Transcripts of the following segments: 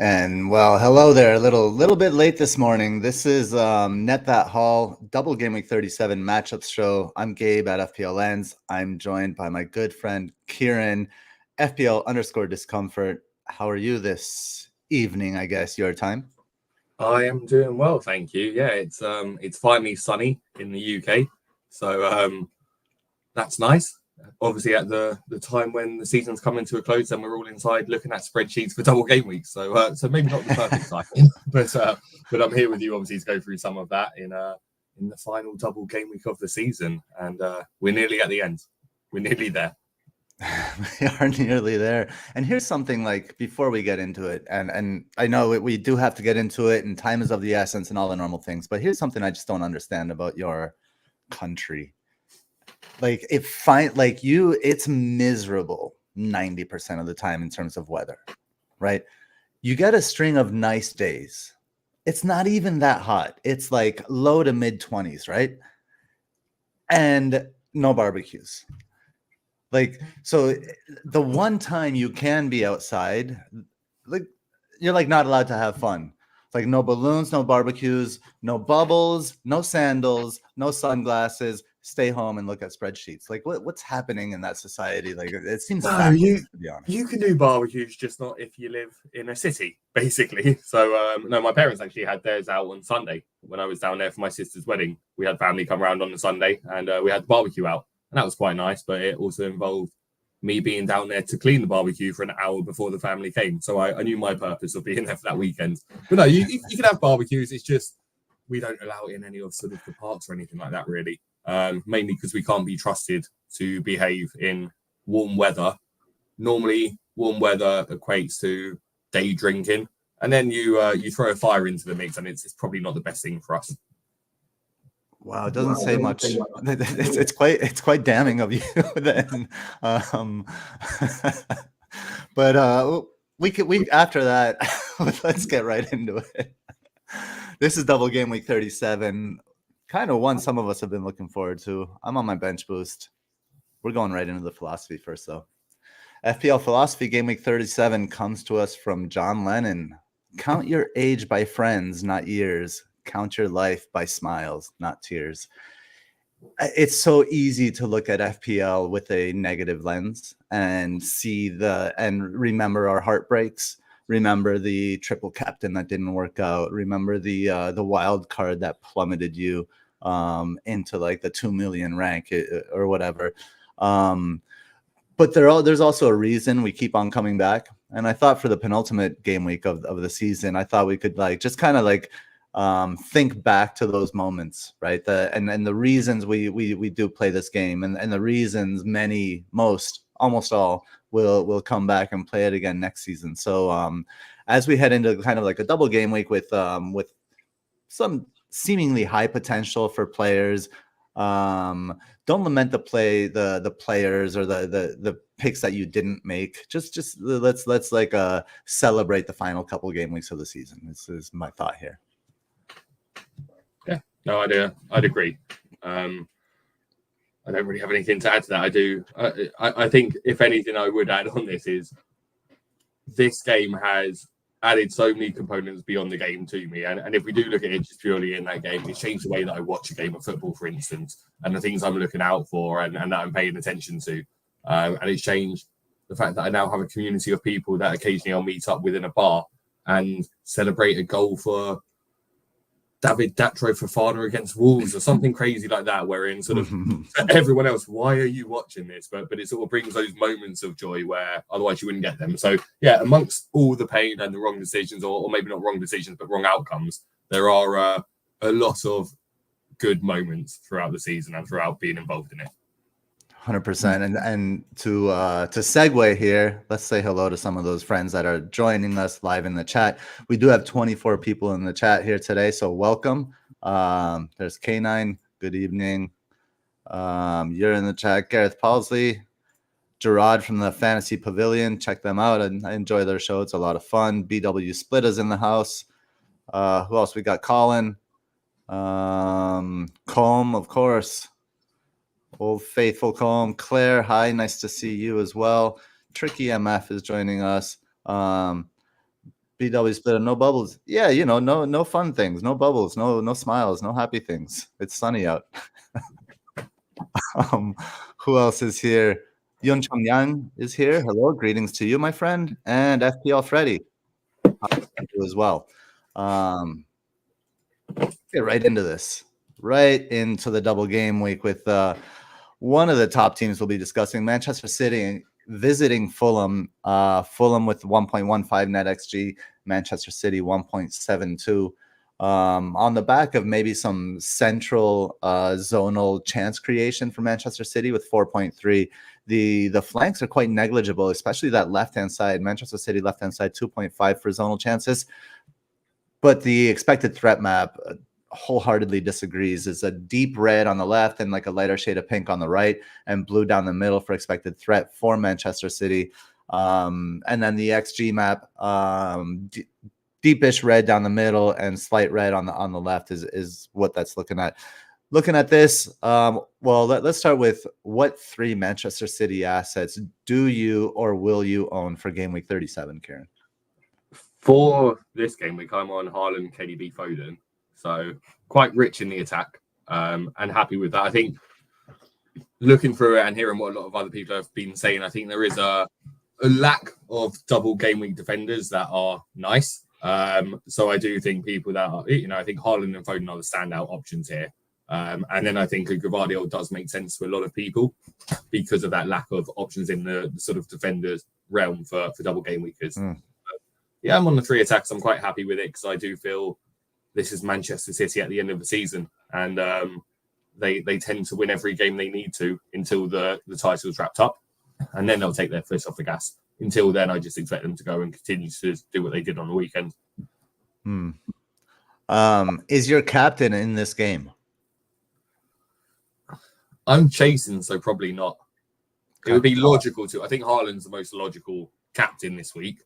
And well, hello there. A little bit late this morning. This is Net That Haul, double Gameweek 37 matchups show. I'm Gabe at FPLLens. I'm joined by my good friend Kieran, FPL_Discomfort. How are you this evening? I guess your time. I am doing well, thank you. Yeah, it's finally sunny in the UK, so that's nice. Obviously, at the time when the season's coming to a close, and we're all inside looking at spreadsheets for double game week. So maybe not the perfect time, but I'm here with you, obviously, to go through some of that in the final double game week of the season, and we're nearly at the end. We're nearly there. We are nearly there. And here's something, like, before we get into it, and I know we do have to get into it, and time is of the essence and all the normal things, but here's something I just don't understand about your country. Like, it's miserable 90% of the time in terms of weather, right? You get a string of nice days. It's not even that hot. It's like low to mid 20s, right? And no barbecues. Like, so the one time you can be outside, like, you're like not allowed to have fun. It's like no balloons, no barbecues, no bubbles, no sandals, no sunglasses. Stay home and look at spreadsheets. Like, what's happening in that society? Like, it seems backwards, to be honest. You can do barbecues, just not if you live in a city, basically. So no, my parents actually had theirs out on Sunday when I was down there for my sister's wedding. We had family come around on the Sunday, and we had the barbecue out. And that was quite nice, but it also involved me being down there to clean the barbecue for an hour before the family came. So I knew my purpose of being there for that weekend. But no, you can have barbecues. It's just we don't allow it in any of sort of the parks or anything like that, really. Mainly because we can't be trusted to behave in warm weather. Normally, warm weather equates to day drinking. And then you throw a fire into the mix, and it's probably not the best thing for us. Wow, it doesn't say much. It's quite damning of you then. But we after that, let's get right into it. This is double game week 37. Kind of one some of us have been looking forward to. I'm on my bench boost. We're going right into the philosophy first, though. FPL Philosophy game week 37 comes to us from John Lennon. Count your age by friends, not years. Count your life by smiles, not tears. It's so easy to look at FPL with a negative lens and remember our heartbreaks. Remember the triple captain that didn't work out. Remember the wild card that plummeted you into like the 2 million rank or whatever. But there's also a reason we keep on coming back. And I thought for the penultimate game week of the season, I thought we could like just kind of like think back to those moments, right? And the reasons we do play this game, and the reasons almost all will come back and play it again next season. So as we head into kind of like a double game week with some seemingly high potential for players, don't lament the players or the picks that you didn't make. Just let's like celebrate the final couple game weeks of the season. This is my thought here. Yeah, no, I'd agree. I don't really have anything to add to that. I think if anything I would add on this is this game has added so many components beyond the game to me. And if we do look at it just purely in that game, it's changed the way that I watch a game of football, for instance, and the things I'm looking out for and that I'm paying attention to. And it's changed the fact that I now have a community of people that occasionally I'll meet up within a bar and celebrate a goal for David Datro Fofana against Wolves or something crazy like that, wherein sort of everyone else, why are you watching this? But it sort of brings those moments of joy where otherwise you wouldn't get them. So yeah, amongst all the pain and the wrong decisions, or maybe not wrong decisions, but wrong outcomes, there are a lot of good moments throughout the season and throughout being involved in it. 100%. And to segue here, let's say hello to some of those friends that are joining us live in the chat. We do have 24 people in the chat here today, so welcome. There's K9. Good evening. You're in the chat. Gareth Palsley, Gerard from the Fantasy Pavilion. Check them out. And I enjoy their show. It's a lot of fun. BW Split is in the house. Who else? We got Colin. Combe, of course. Old faithful Combe. Claire, hi, nice to see you as well. Tricky MF is joining us. BW split, no bubbles. Yeah, no fun things, no bubbles, no smiles, no happy things. It's sunny out. Who else is here? Yun Chong Yang is here. Hello, greetings to you, my friend, and FPL Freddy as well. Get right into this, right into the double game week with one of the top teams we'll be discussing, Manchester City visiting Fulham. Fulham with 1.15 NetxG, Manchester City 1.72. On the back of maybe some central zonal chance creation for Manchester City with 4.3. The flanks are quite negligible, especially that left-hand side. Manchester City left-hand side 2.5 for zonal chances. But the expected threat map wholeheartedly disagrees. It's a deep red on the left and like a lighter shade of pink on the right, and blue down the middle for expected threat for Manchester City. And then the XG map, deepish red down the middle and slight red on the left is what that's looking at. Looking at this, well, let's start with what 3 Manchester City assets do you or will you own for Game Week 37, Kieran? For this game week, I'm on Haaland, KDB, Foden. So quite rich in the attack, and happy with that. I think looking through it and hearing what a lot of other people have been saying, I think there is a lack of double game week defenders that are nice. So I do think people that are, I think Haaland and Foden are the standout options here. And then I think Gvardiol does make sense to a lot of people because of that lack of options in the sort of defenders realm for double game weekers. Yeah, I'm on the 3 attacks. I'm quite happy with it because I do feel this is Manchester City at the end of the season, and they tend to win every game they need to until the title's wrapped up, and then they'll take their foot off the gas. Until then, I just expect them to go and continue to do what they did on the weekend. Is your captain in this game? I'm chasing, so probably not. It would be logical to. I think Haaland's the most logical captain this week.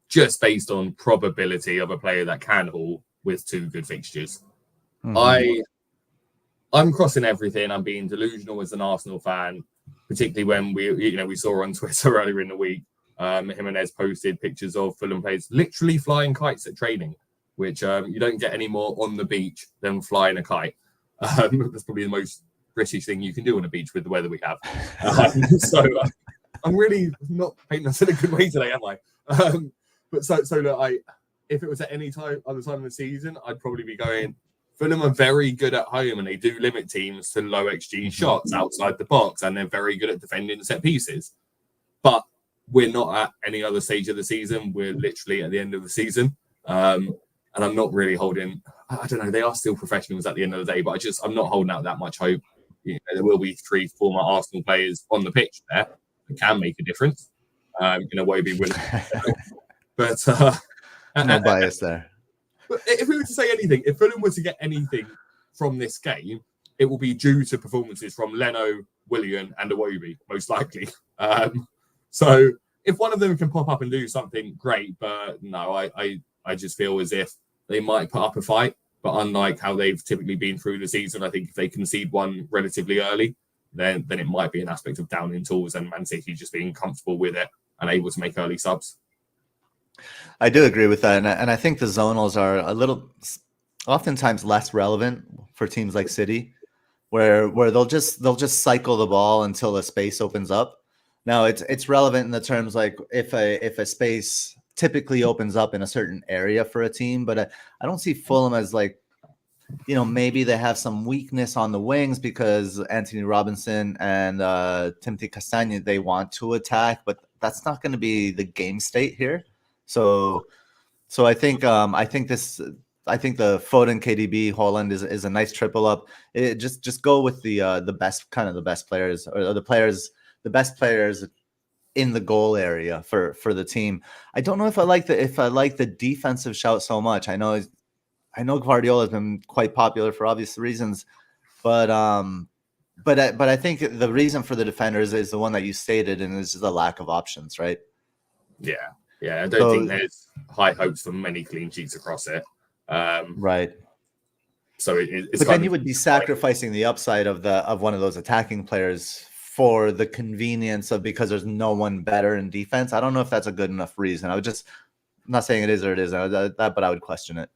Just based on probability of a player that can haul with 2 good fixtures. I'm crossing everything. I'm being delusional as an Arsenal fan, particularly when we saw on Twitter earlier in the week, Jimenez posted pictures of Fulham players literally flying kites at training, which you don't get any more on the beach than flying a kite. That's probably the most British thing you can do on a beach with the weather we have. So I'm really not painting us in a good way today, am I? But so look, if it was at any other time of the season, I'd probably be going. Fulham are very good at home, and they do limit teams to low XG shots outside the box, and they're very good at defending set pieces. But we're not at any other stage of the season. We're literally at the end of the season, and I'm not really holding. I don't know. They are still professionals at the end of the day, but I'm not holding out that much hope. There will be 3 former Arsenal players on the pitch there that can make a difference. In a way, be willing. But no bias there. But if we were to say anything, if Fulham were to get anything from this game, it will be due to performances from Leno, Willian, and Iwobi, most likely. So if one of them can pop up and do something, great. But no, I just feel as if they might put up a fight. But unlike how they've typically been through the season, I think if they concede one relatively early, then it might be an aspect of downing tools and Man City just being comfortable with it and able to make early subs. I do agree with that, and I think the zonals are a little, oftentimes less relevant for teams like City, where they'll just cycle the ball until a space opens up. Now it's relevant in the terms like if a space typically opens up in a certain area for a team, but I don't see Fulham as like, maybe they have some weakness on the wings because Anthony Robinson and Timothy Castagne, they want to attack, but that's not going to be the game state here. So I think the Foden, KDB, Haaland is a nice triple up. It just go with the best players, or the best players in the goal area for the team. I don't know if I like the defensive shout so much. I know Guardiola has been quite popular for obvious reasons, but I think the reason for the defenders is the one that you stated, and it's the lack of options, right? Yeah, I don't think there's high hopes for many clean sheets across it. Right. So it's. But then you would be sacrificing the upside of one of those attacking players for the convenience of, because there's no one better in defense. I don't know if that's a good enough reason. I would just not saying it is or it isn't, but I would question it.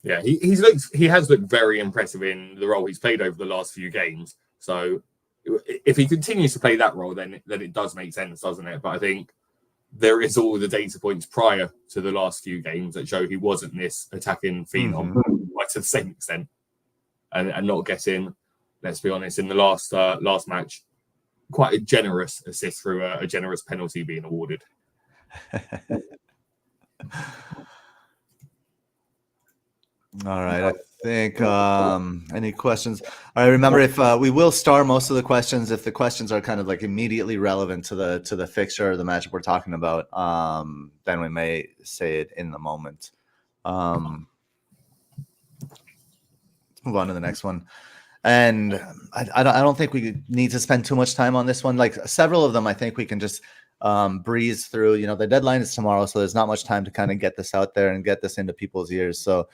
Yeah, he has looked very impressive in the role he's played over the last few games. So if he continues to play that role, then it does make sense, doesn't it? But I think there is all the data points prior to the last few games that show he wasn't this attacking phenom quite to the same extent, and not getting, let's be honest, in the last match, quite a generous assist through a generous penalty being awarded. All right, I think any questions? All right, remember, if we will star most of the questions if the questions are kind of like immediately relevant to the fixture or the matchup we're talking about, then we may say it in the moment. Let's move on to the next one. And I don't think we need to spend too much time on this one. Like several of them, I think we can just breeze through. You know, the deadline is tomorrow, so there's not much time to kind of get this out there and get this into people's ears. So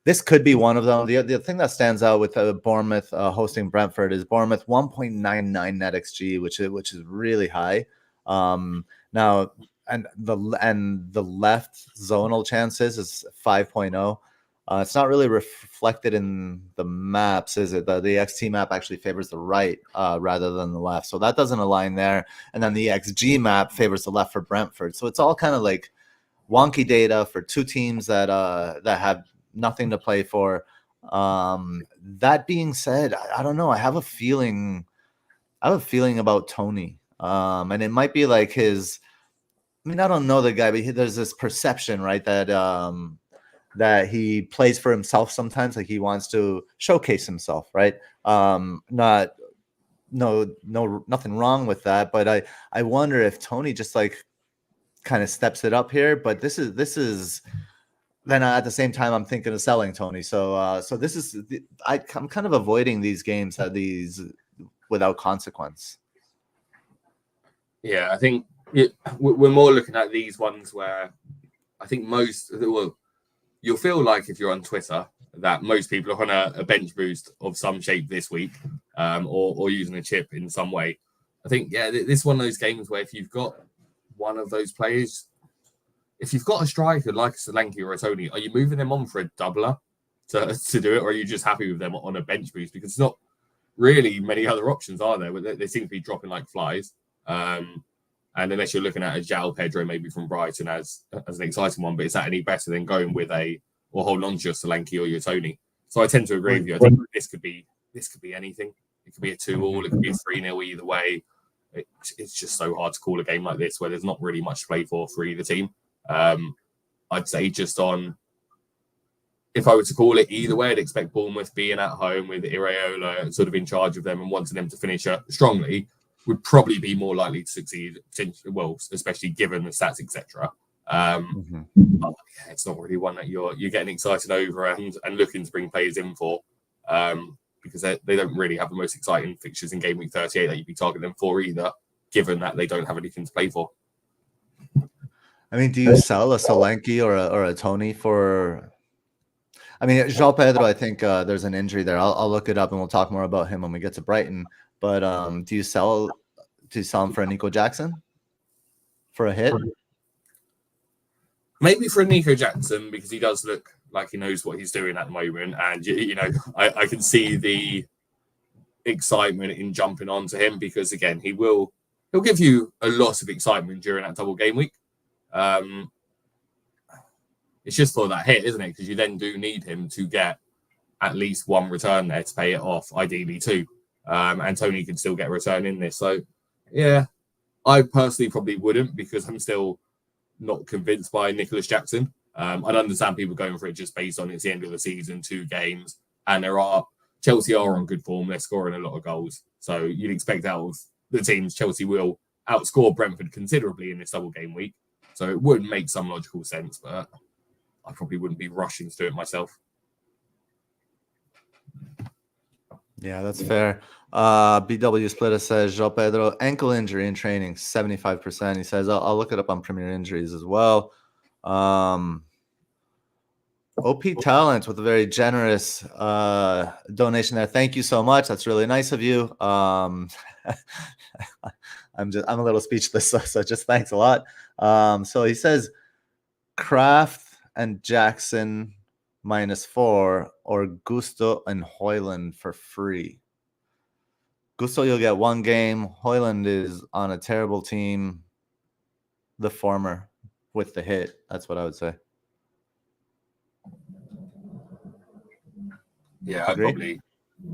this could be one of them. The thing that stands out with Bournemouth hosting Brentford is Bournemouth 1.99 NetxG, which is really high. Now, and the left zonal chances is 5.0. It's not really reflected in the maps, is it? The XT map actually favors the right rather than the left. So that doesn't align there. And then the XG map favors the left for Brentford. So it's all kind of like wonky data for two teams that have nothing to play for. That being said, I don't know. I have a feeling about Tony. And it might be like his, I mean, I don't know the guy, but there's this perception, right, that he plays for himself sometimes, like he wants to showcase himself, right? Nothing wrong with that, but I wonder if Tony just like kind of steps it up here. But this is then at the same time I'm thinking of selling Tony. So this is I'm kind of avoiding these games these without consequence. Yeah, I think we're more looking at these ones where I think you'll feel like if you're on Twitter that most people are on a bench boost of some shape this week, or using a chip in some way. I think, yeah, this is one of those games where if you've got one of those players, if you've got a striker like a Solanke or a Tony, are you moving them on for a doubler to do it, or are you just happy with them on a bench boost? Because it's not really many other options, are there? They seem to be dropping like flies. And unless you're looking at a João Pedro maybe from Brighton as an exciting one, but is that any better than going with or holding on to your Solanke or your Tony? So I tend to agree with you. I think this could be anything. It could be a 2-2, it could be a 3-0 either way. It's just so hard to call a game like this where there's not really much to play for either team. I'd say just on, if I were to call it either way, I'd expect Bournemouth being at home with Iraola sort of in charge of them and wanting them to finish strongly would probably be more likely to succeed, well, especially given the stats, etc. But yeah, it's not really one that you're getting excited over and looking to bring players in for, because they don't really have the most exciting fixtures in Game Week 38 that you'd be targeting them for either, given that they don't have anything to play for. I mean, do you sell a Solanke or a Tony for? I mean, João Pedro, I think there's an injury there. I'll look it up and we'll talk more about him when we get to Brighton. But do you sell him for a Nico Jackson for a hit? Maybe for a Nico Jackson, because he does look like he knows what he's doing at the moment, and I can see the excitement in jumping onto him, because again he'll give you a lot of excitement during that double game week. It's just for that hit, isn't it? Because you then do need him to get at least one return there to pay it off, ideally two. And Tony can still get a return in this. So, yeah, I personally probably wouldn't, because I'm still not convinced by Nicholas Jackson. I'd understand people going for it just based on it's the end of the season, 2 games, and Chelsea are on good form. They're scoring a lot of goals. So you'd expect out of the teams, Chelsea will outscore Brentford considerably in this double game week. So it would make some logical sense, but I probably wouldn't be rushing to do it myself. Yeah, that's fair. BW Splitter says João Pedro ankle injury in training, 75%. He says I'll look it up on Premier Injuries as well. OP Talent with a very generous donation there. Thank you so much. That's really nice of you. I'm a little speechless, so just thanks a lot. So he says Kraft and Jackson -4 or Gusto and Hoyland for free. Gusto, you'll get one game. Hoyland is on a terrible team. The former with the hit. That's what I would say. Yeah, I'd probably.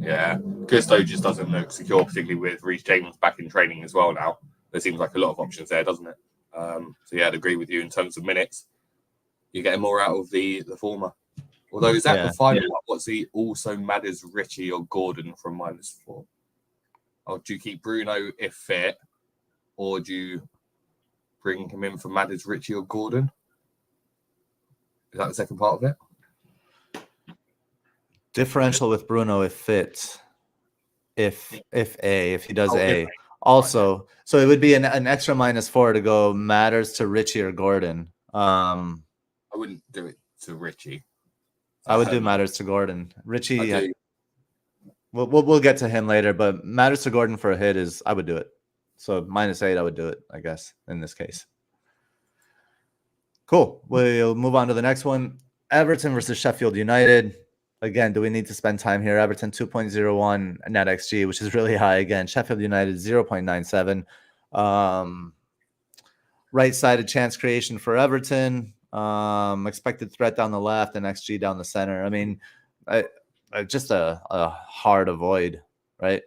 Yeah, Gusto just doesn't look secure, particularly with Reece James back in training as well now. There seems like a lot of options there, doesn't it? So yeah, I'd agree with you in terms of minutes. You're getting more out of the former. Although is that the final one? What's the also matters Richie or Gordon from -4? Oh, do you keep Bruno if fit, or do you bring him in for matters Richie or Gordon? Is that the second part of it? Differential with Bruno if fit. If he does A. Also, so it would be an extra -4 to go matters to Richie or Gordon. I wouldn't do it to Richie. I would do matters to Gordon. Richie, we'll get to him later, but matters to Gordon for a hit is I would do it. So -8, I would do it, I guess, in this case. Cool. We'll move on to the next one. Everton versus Sheffield United. Again, do we need to spend time here? Everton 2.01 NetxG, which is really high. Again, Sheffield United 0.97. Right-sided chance creation for Everton. Expected threat down the left and XG down the center. I mean, just a hard avoid, right?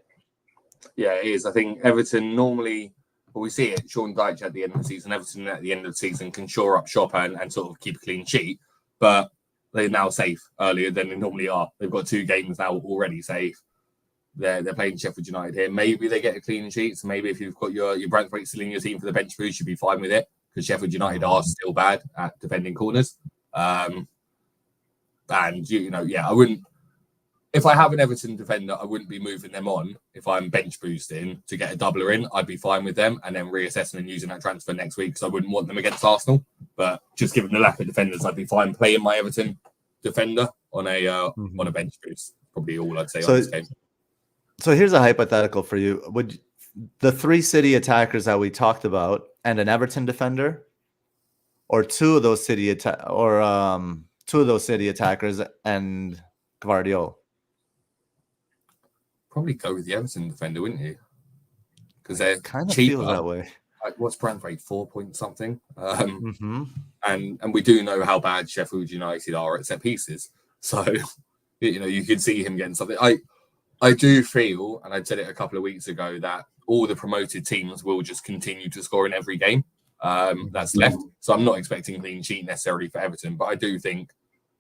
Yeah, it is. I think Everton normally, well, we see it. Sean Dyche at the end of the season, Everton at the end of the season can shore up shop and sort of keep a clean sheet, but they're now safe earlier than they normally are. They've got 2 games now already safe. They're playing Sheffield United here. Maybe they get a clean sheet. So maybe if you've got your Brantford still in your team for the bench boost, you'd be fine with it because Sheffield United are still bad at defending corners. And I wouldn't. If I have an Everton defender, I wouldn't be moving them on. If I'm bench boosting to get a doubler in, I'd be fine with them and then reassessing and using that transfer next week because I wouldn't want them against Arsenal. But just given the lack of defenders, I'd be fine playing my Everton defender on a bench boost. Probably all I'd say on this game. So here's a hypothetical for you: would the 3 City attackers that we talked about and an Everton defender, or two of those City attackers and Gvardiol? Probably go with the Everton defender, wouldn't you? Because they're kind of cheaper. Feels that way. Like, what's Brantford, 4 point something? And we do know how bad Sheffield United are at set pieces. So you could see him getting something. I do feel, and I said it a couple of weeks ago, that all the promoted teams will just continue to score in every game that's left. So I'm not expecting a clean sheet necessarily for Everton, but I do think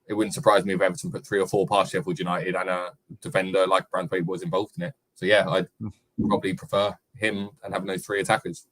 it wouldn't surprise me if Everton put 3 or 4 past Sheffield United and a defender like Brantford was involved in it. So yeah, I'd probably prefer him and having those 3 attackers.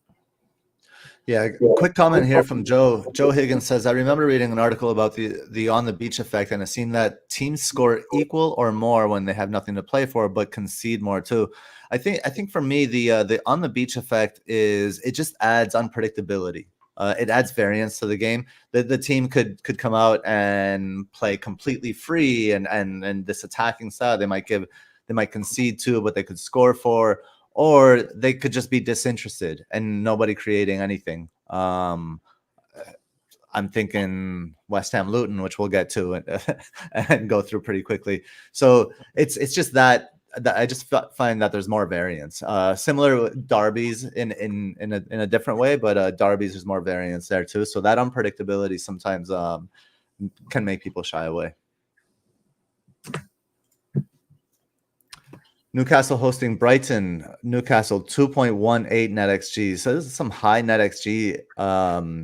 Yeah, quick comment here from Joe. Joe Higgins says, I remember reading an article about the on the beach effect, and it seemed that teams score equal or more when they have nothing to play for, but concede more too. I think for me, the on the beach effect is it just adds unpredictability. It adds variance to the game. The team could come out and play completely free and this attacking style. They might concede to, but they could score for. Or they could just be disinterested and nobody creating anything. I'm thinking West Ham Luton, which we'll get to and go through pretty quickly. So it's just that I just find that there's more variance. Similar with derbies in a different way, but derbies there's more variance there too. So that unpredictability sometimes can make people shy away. Newcastle hosting Brighton. Newcastle 2.18 NetxG. So this is some high NetxG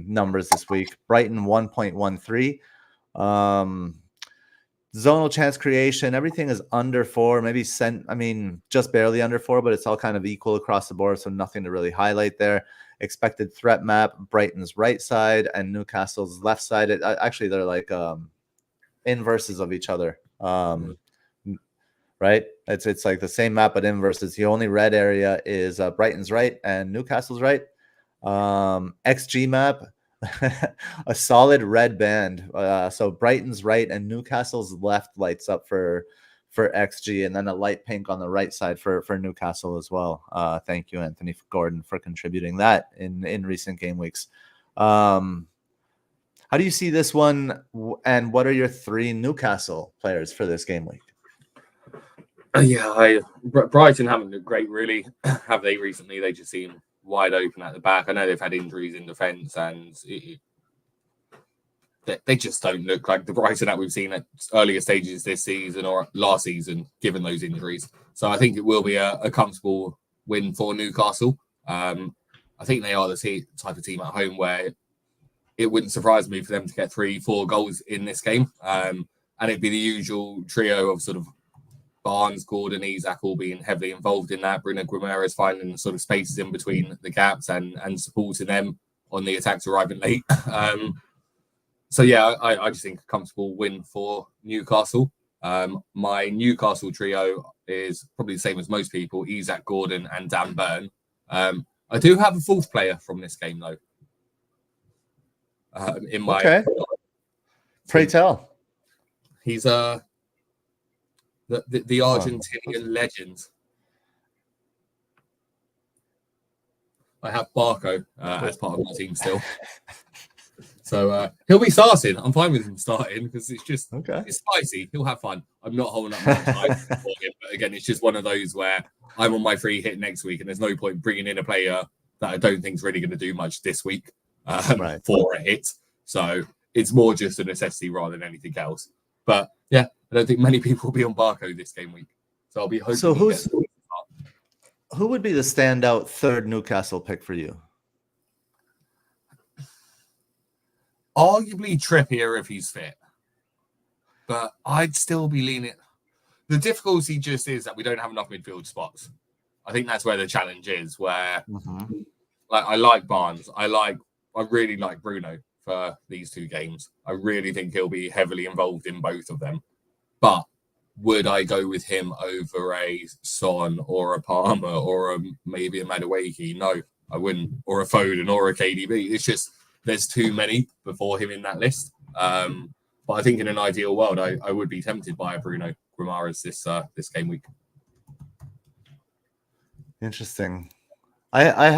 numbers this week. Brighton 1.13. Zonal chance creation. Everything is under 4. Maybe just barely under 4, but it's all kind of equal across the board. So nothing to really highlight there. Expected threat map. Brighton's right side and Newcastle's left side. Actually, they're like inverses of each other. Right? It's like the same map, but inverses. The only red area is Brighton's right and Newcastle's right. XG map, a solid red band. So Brighton's right and Newcastle's left lights up for XG, and then a light pink on the right side for Newcastle as well. Thank you, Anthony Gordon, for contributing that in recent game weeks. How How do you see this one? And what are your 3 Newcastle players for this game week? Yeah, Brighton haven't looked great, really, have they recently? They just seem wide open at the back. I know they've had injuries in defence, and they just don't look like the Brighton that we've seen at earlier stages this season or last season, given those injuries. So I think it will be a comfortable win for Newcastle. I think they are the type of team at home where it wouldn't surprise me for them to get 3-4 goals in this game. And it'd be the usual trio of sort of Barnes, Gordon, Isak all being heavily involved in that. Bruno Guimaraes finding sort of spaces in between the gaps and supporting them on the attacks arriving late. So yeah, I just think a comfortable win for Newcastle. My Newcastle trio is probably the same as most people: Isak, Gordon, and Dan Burn. I do have a 4th player from this game though. In my Pray tell. He's the Argentinian legend. I have Barco as part of my team still. So he'll be starting. I'm fine with him starting because it's just it's spicy. He'll have fun. I'm not holding up much hype for him, but again, it's just one of those where I'm on my free hit next week, and there's no point bringing in a player that I don't think is really going to do much this week for a hit. So it's more just a necessity rather than anything else. But yeah, I don't think many people will be on Barco this game week. So I'll be hoping. So who would be the standout 3rd Newcastle pick for you? Arguably Trippier if he's fit, but I'd still be leaning. The difficulty just is that we don't have enough midfield spots. I think that's where the challenge is. Where, like, I like Barnes, I really like Bruno for these 2 games. I really think he'll be heavily involved in both of them. But would I go with him over a Son or a Palmer or maybe a Madueke? No, I wouldn't. Or a Foden or a KDB. It's just there's too many before him in that list. But I think in an ideal world, I would be tempted by a Bruno Guimaraes this game week. Interesting. I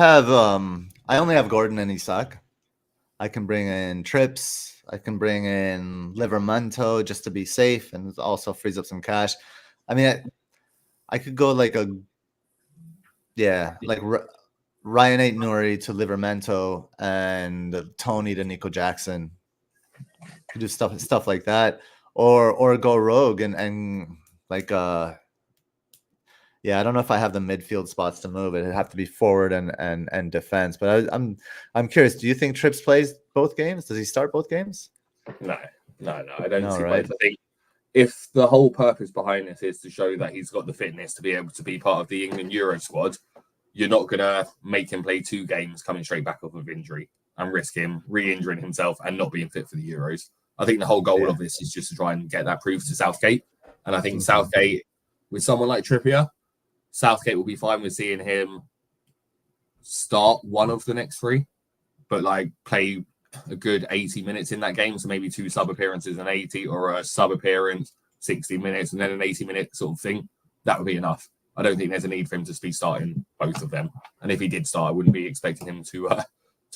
only have Gordon and Isak. I can bring in Trips. I can bring in Livramento just to be safe, and it also frees up some cash. I mean, I could go like Ryan Ait-Nouri to Livramento and Tony to Nico Jackson. Could do stuff like that, or go rogue and like I don't know if I have the midfield spots to move. It'd have to be forward and defense. But I'm curious. Do you think Trips plays both games? Does he start both games? No. I don't see both. I think if the whole purpose behind this is to show that he's got the fitness to be able to be part of the England Euro squad, you're not going to make him play 2 games coming straight back off of injury and risk him re-injuring himself and not being fit for the Euros. I think the whole goal of this is just to try and get that proof to Southgate. And I think Southgate, with someone like Trippier, Southgate will be fine with seeing him start one of the next 3, but like play a good 80 minutes in that game. So maybe 2 sub appearances and 80, or a sub appearance, 60 minutes, and then an 80-minute sort of thing. That would be enough. I don't think there's a need for him to be starting both of them. And if he did start, I wouldn't be expecting him to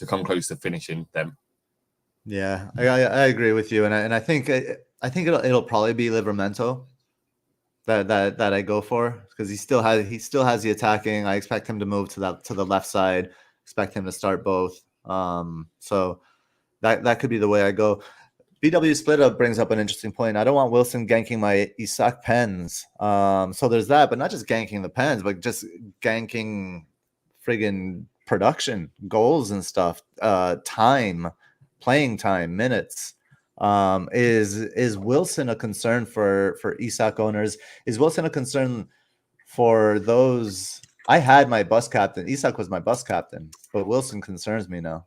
come close to finishing them. Yeah, I agree with you, and I think it'll probably be Livramento that I go for, because he still has the attacking. I expect him to move to the left side. Expect him to start both. So that could be the way I go. BW Split Up brings up an interesting point. I don't want Wilson ganking my Isak pens. So there's that, but not just ganking the pens, but just ganking friggin' production, goals and stuff, playing time, minutes. Is Wilson a concern for Isak owners? Is Wilson a concern for those? I had my bus captain. Isak was my bus captain, but Wilson concerns me now.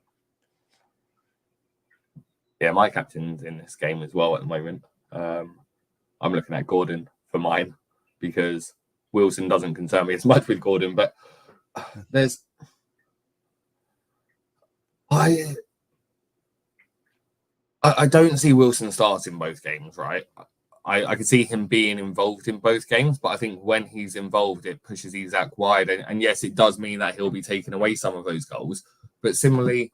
Yeah, my captain's in this game as well at the moment. I'm looking at Gordon for mine because Wilson doesn't concern me as much with Gordon, but I don't see Wilson starting both games, right? I could see him being involved in both games, but I think when he's involved, it pushes Isak wide. And yes, it does mean that he'll be taking away some of those goals. But similarly,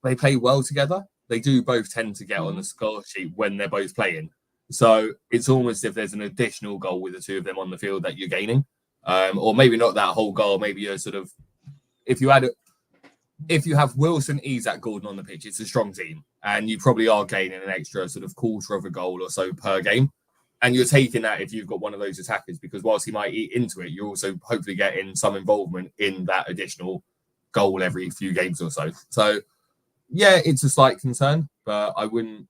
they play well together. they do both tend to get on the score sheet when they're both playing. So it's almost if there's an additional goal with the two of them on the field that you're gaining. Or maybe not that whole goal, maybe you're sort of, if you have Wilson, Isak, Gordon on the pitch, it's a strong team. And you probably are gaining an extra sort of quarter of a goal or so per game. And you're taking that if you've got one of those attackers, because whilst he might eat into it, you're also hopefully getting some involvement in that additional goal every few games or so. So, yeah, it's a slight concern, but I wouldn't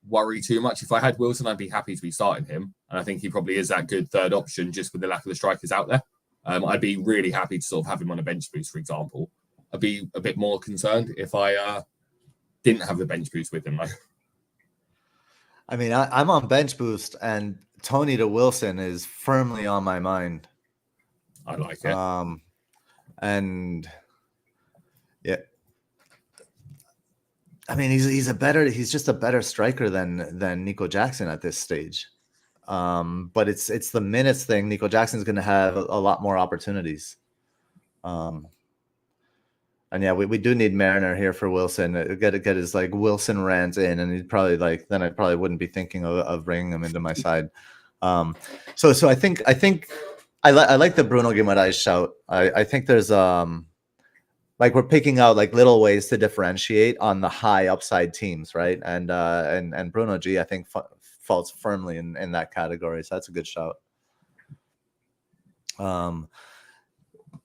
worry too much. If I had Wilson, I'd be happy to be starting him. And I think he probably is that good third option just with the lack of the strikers out there. I'd be really happy to sort of have him on a bench boost, for example. I'd be a bit more concerned if I didn't have the bench boost with him, though. I mean, I'm on bench boost, and Tony to Wilson is firmly on my mind. I like it. And yeah, I mean, he's just a better striker than Nico Jackson at this stage. But it's the minutes thing. Nico Jackson's going to have a lot more opportunities. And yeah, we do need Mariner here for Wilson. Get his like Wilson rant in, and he'd probably then I probably wouldn't be thinking of bringing him into my side. So I think I like the Bruno Guimaraes shout. I think there's like we're picking out like little ways to differentiate on the high upside teams, right? And Bruno G I think falls firmly in that category. So that's a good shout.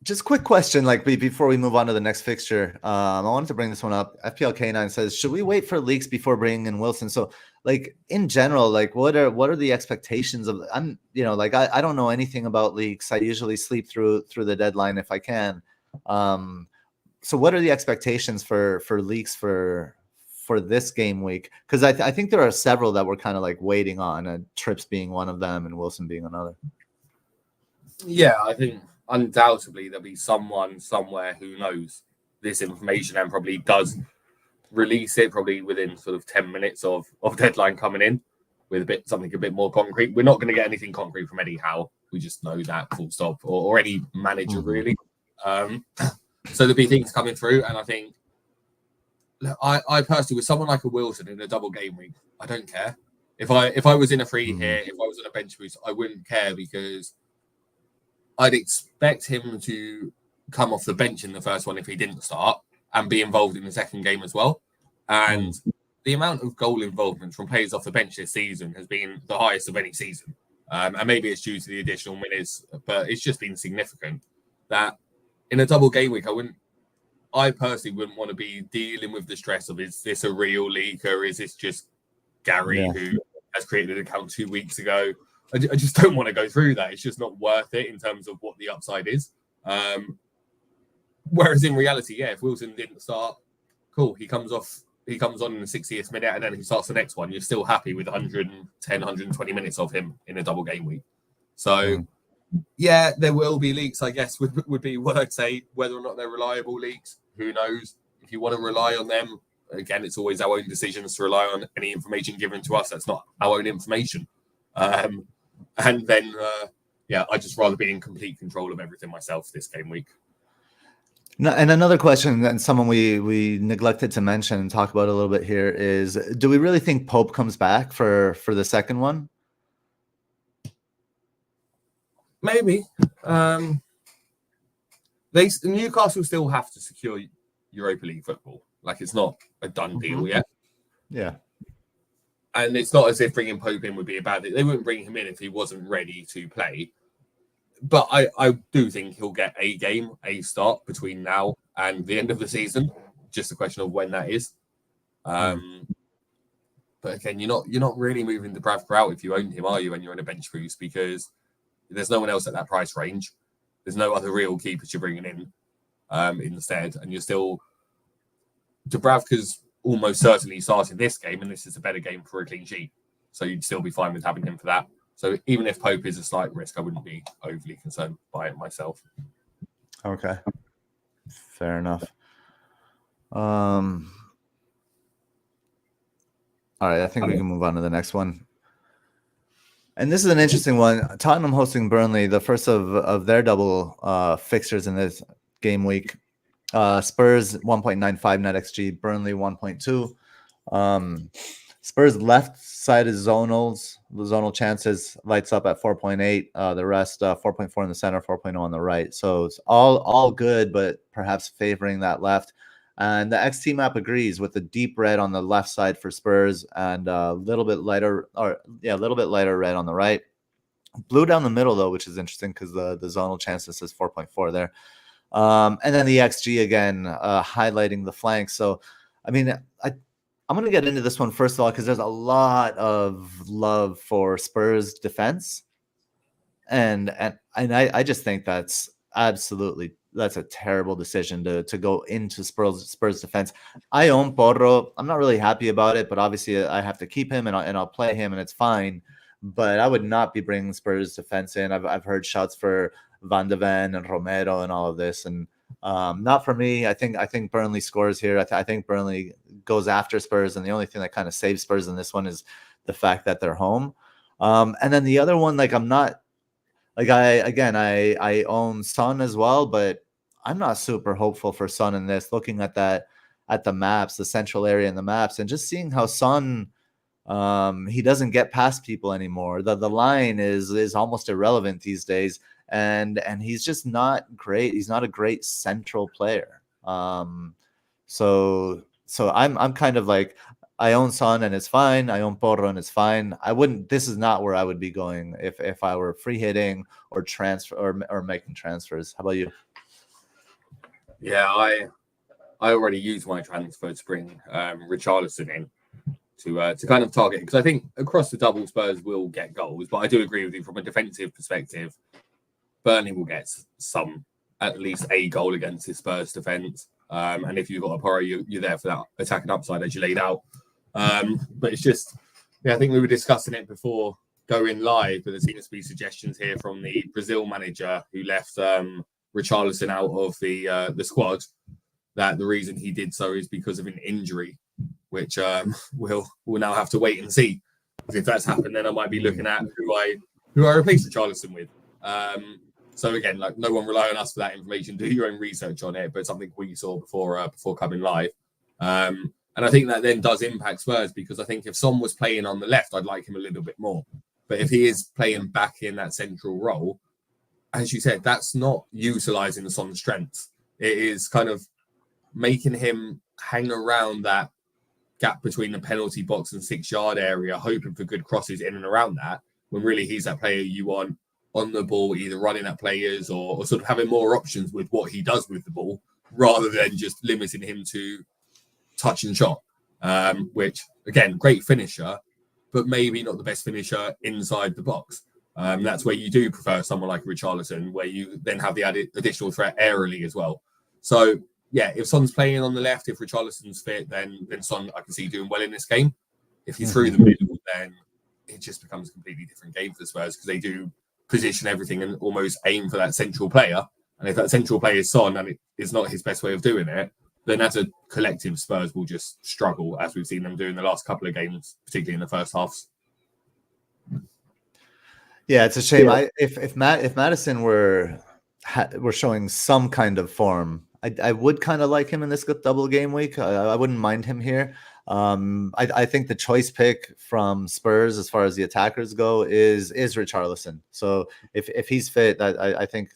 Just quick question, like before we move on to the next fixture, I wanted to bring this one up. FPL K9 says, should we wait for leaks before bringing in Wilson? So, like in general, like what are the expectations of? I don't know anything about leaks. I usually sleep through the deadline if I can. So, what are the expectations for leaks for this game week? Because I think there are several that we're kind of like waiting on, and Trips being one of them, and Wilson being another. Yeah, I think undoubtedly there'll be someone somewhere who knows this information and probably does release it probably within sort of 10 minutes of deadline coming in with something a bit more concrete. We're not going to get anything concrete from Eddie Howe. We just know that, full stop, or any manager really. So there'll be things coming through, and I think I personally, with someone like a Wilson in a double game week, I don't care. If I was in a free here, if I was on a bench boost, I wouldn't care, because I'd expect him to come off the bench in the first one if he didn't start and be involved in the second game as well. And the amount of goal involvement from players off the bench this season has been the highest of any season. And maybe it's due to the additional minutes, but it's just been significant that in a double game week, I personally wouldn't want to be dealing with the stress of, is this a real leak or is this just Gary who has created an account 2 weeks ago? I just don't want to go through that. It's just not worth it in terms of what the upside is. Whereas in reality, if Wilson didn't start, cool. He comes on in the 60th minute and then he starts the next one. You're still happy with 110, 120 minutes of him in a double game week. So, there will be leaks, I guess, would be what I'd say. Whether or not they're reliable leaks, who knows? If you want to rely on them, again, it's always our own decisions to rely on any information given to us. That's not our own information. And then, I'd just rather be in complete control of everything myself this game week. No, and another question, and someone we neglected to mention and talk about a little bit here is, do we really think Pope comes back for the second one? Maybe. Newcastle still have to secure Europa League football. Like, it's not a done deal yet. Yeah. And it's not as if bringing Pope in would be a bad thing. They wouldn't bring him in if he wasn't ready to play. But I do think he'll get a start between now and the end of the season. Just a question of when that is. But again, you're not really moving the Bradford out if you own him, are you? When you're in a bench boost, because there's no one else at that price range. There's no other real keepers you're bringing in instead, and you're still Dubravka's almost certainly starting this game, and this is a better game for a clean sheet. So you'd still be fine with having him for that. So even if Pope is a slight risk, I wouldn't be overly concerned by it myself. Okay. Fair enough. All right, I think we can move on to the next one. And this is an interesting one. Tottenham hosting Burnley, the first of their double fixtures in this game week. Spurs 1.95 NetxG, Burnley 1.2. Spurs left side is zonals. The zonal chances lights up at 4.8. The rest 4.4 in the center, 4.0 on the right. So it's all good, but perhaps favoring that left. And the XT map agrees with the deep red on the left side for Spurs and a little bit lighter red on the right. Blue down the middle though, which is interesting because the zonal chances says 4.4 there. And then the XG again, highlighting the flanks. So, I mean, I'm going to get into this one first of all because there's a lot of love for Spurs defense, and I just think that's a terrible decision to go into Spurs defense. I own Porro. I'm not really happy about it, but obviously I have to keep him and I'll play him and it's fine. But I would not be bringing Spurs defense in. I've heard shouts for Van de Ven and Romero and all of this, and not for me. I think Burnley scores here. I think Burnley goes after Spurs, and the only thing that kind of saves Spurs in this one is the fact that they're home. And then the other one, like I'm not like I own Son as well, but I'm not super hopeful for Son in this. Looking at the maps, the central area in the maps, and just seeing how Son. He doesn't get past people anymore. The line is almost irrelevant these days, and he's just not great. He's not a great central player. So I'm kind of like I own Son and it's fine. I own Porro and it's fine. I wouldn't. This is not where I would be going if I were free hitting or transfer or making transfers. How about you? Yeah, I already used my transfer to bring Richarlison in. To kind of target, because I think across the double Spurs will get goals, but I do agree with you from a defensive perspective. Burnley will get at least a goal against his Spurs defense, and if you've got a Porro, you're there for that attacking upside as you laid out. But it's just, I think we were discussing it before going live, but there seems to be suggestions here from the Brazil manager who left Richarlison out of the squad that the reason he did so is because of an injury, which we'll now have to wait and see. Because if that's happened, then I might be looking at who I replace Richarlison with. So again, like no one rely on us for that information. Do your own research on it, but something we saw before coming live. And I think that then does impact Spurs, because I think if Son was playing on the left, I'd like him a little bit more. But if he is playing back in that central role, as you said, that's not utilising the Son's strengths. It is kind of making him hang around that gap between the penalty box and 6-yard area, hoping for good crosses in and around that, when really he's that player you want on the ball, either running at players or sort of having more options with what he does with the ball, rather than just limiting him to touch and shot, which, again, great finisher, but maybe not the best finisher inside the box. That's where you do prefer someone like Richarlison, where you then have the additional threat aerially as well. So, yeah, if Son's playing on the left, if Richarlison's fit, then Son I can see doing well in this game. If he's through the middle, then it just becomes a completely different game for the Spurs, because they do position everything and almost aim for that central player. And if that central player is Son and it is not his best way of doing it, then as a collective, Spurs will just struggle, as we've seen them do in the last couple of games, particularly in the first halves. Yeah, it's a shame. If Madison were showing some kind of form, I would kind of like him in this double game week. I wouldn't mind him here. I think the choice pick from Spurs as far as the attackers go is Richarlison. So if he's fit, I think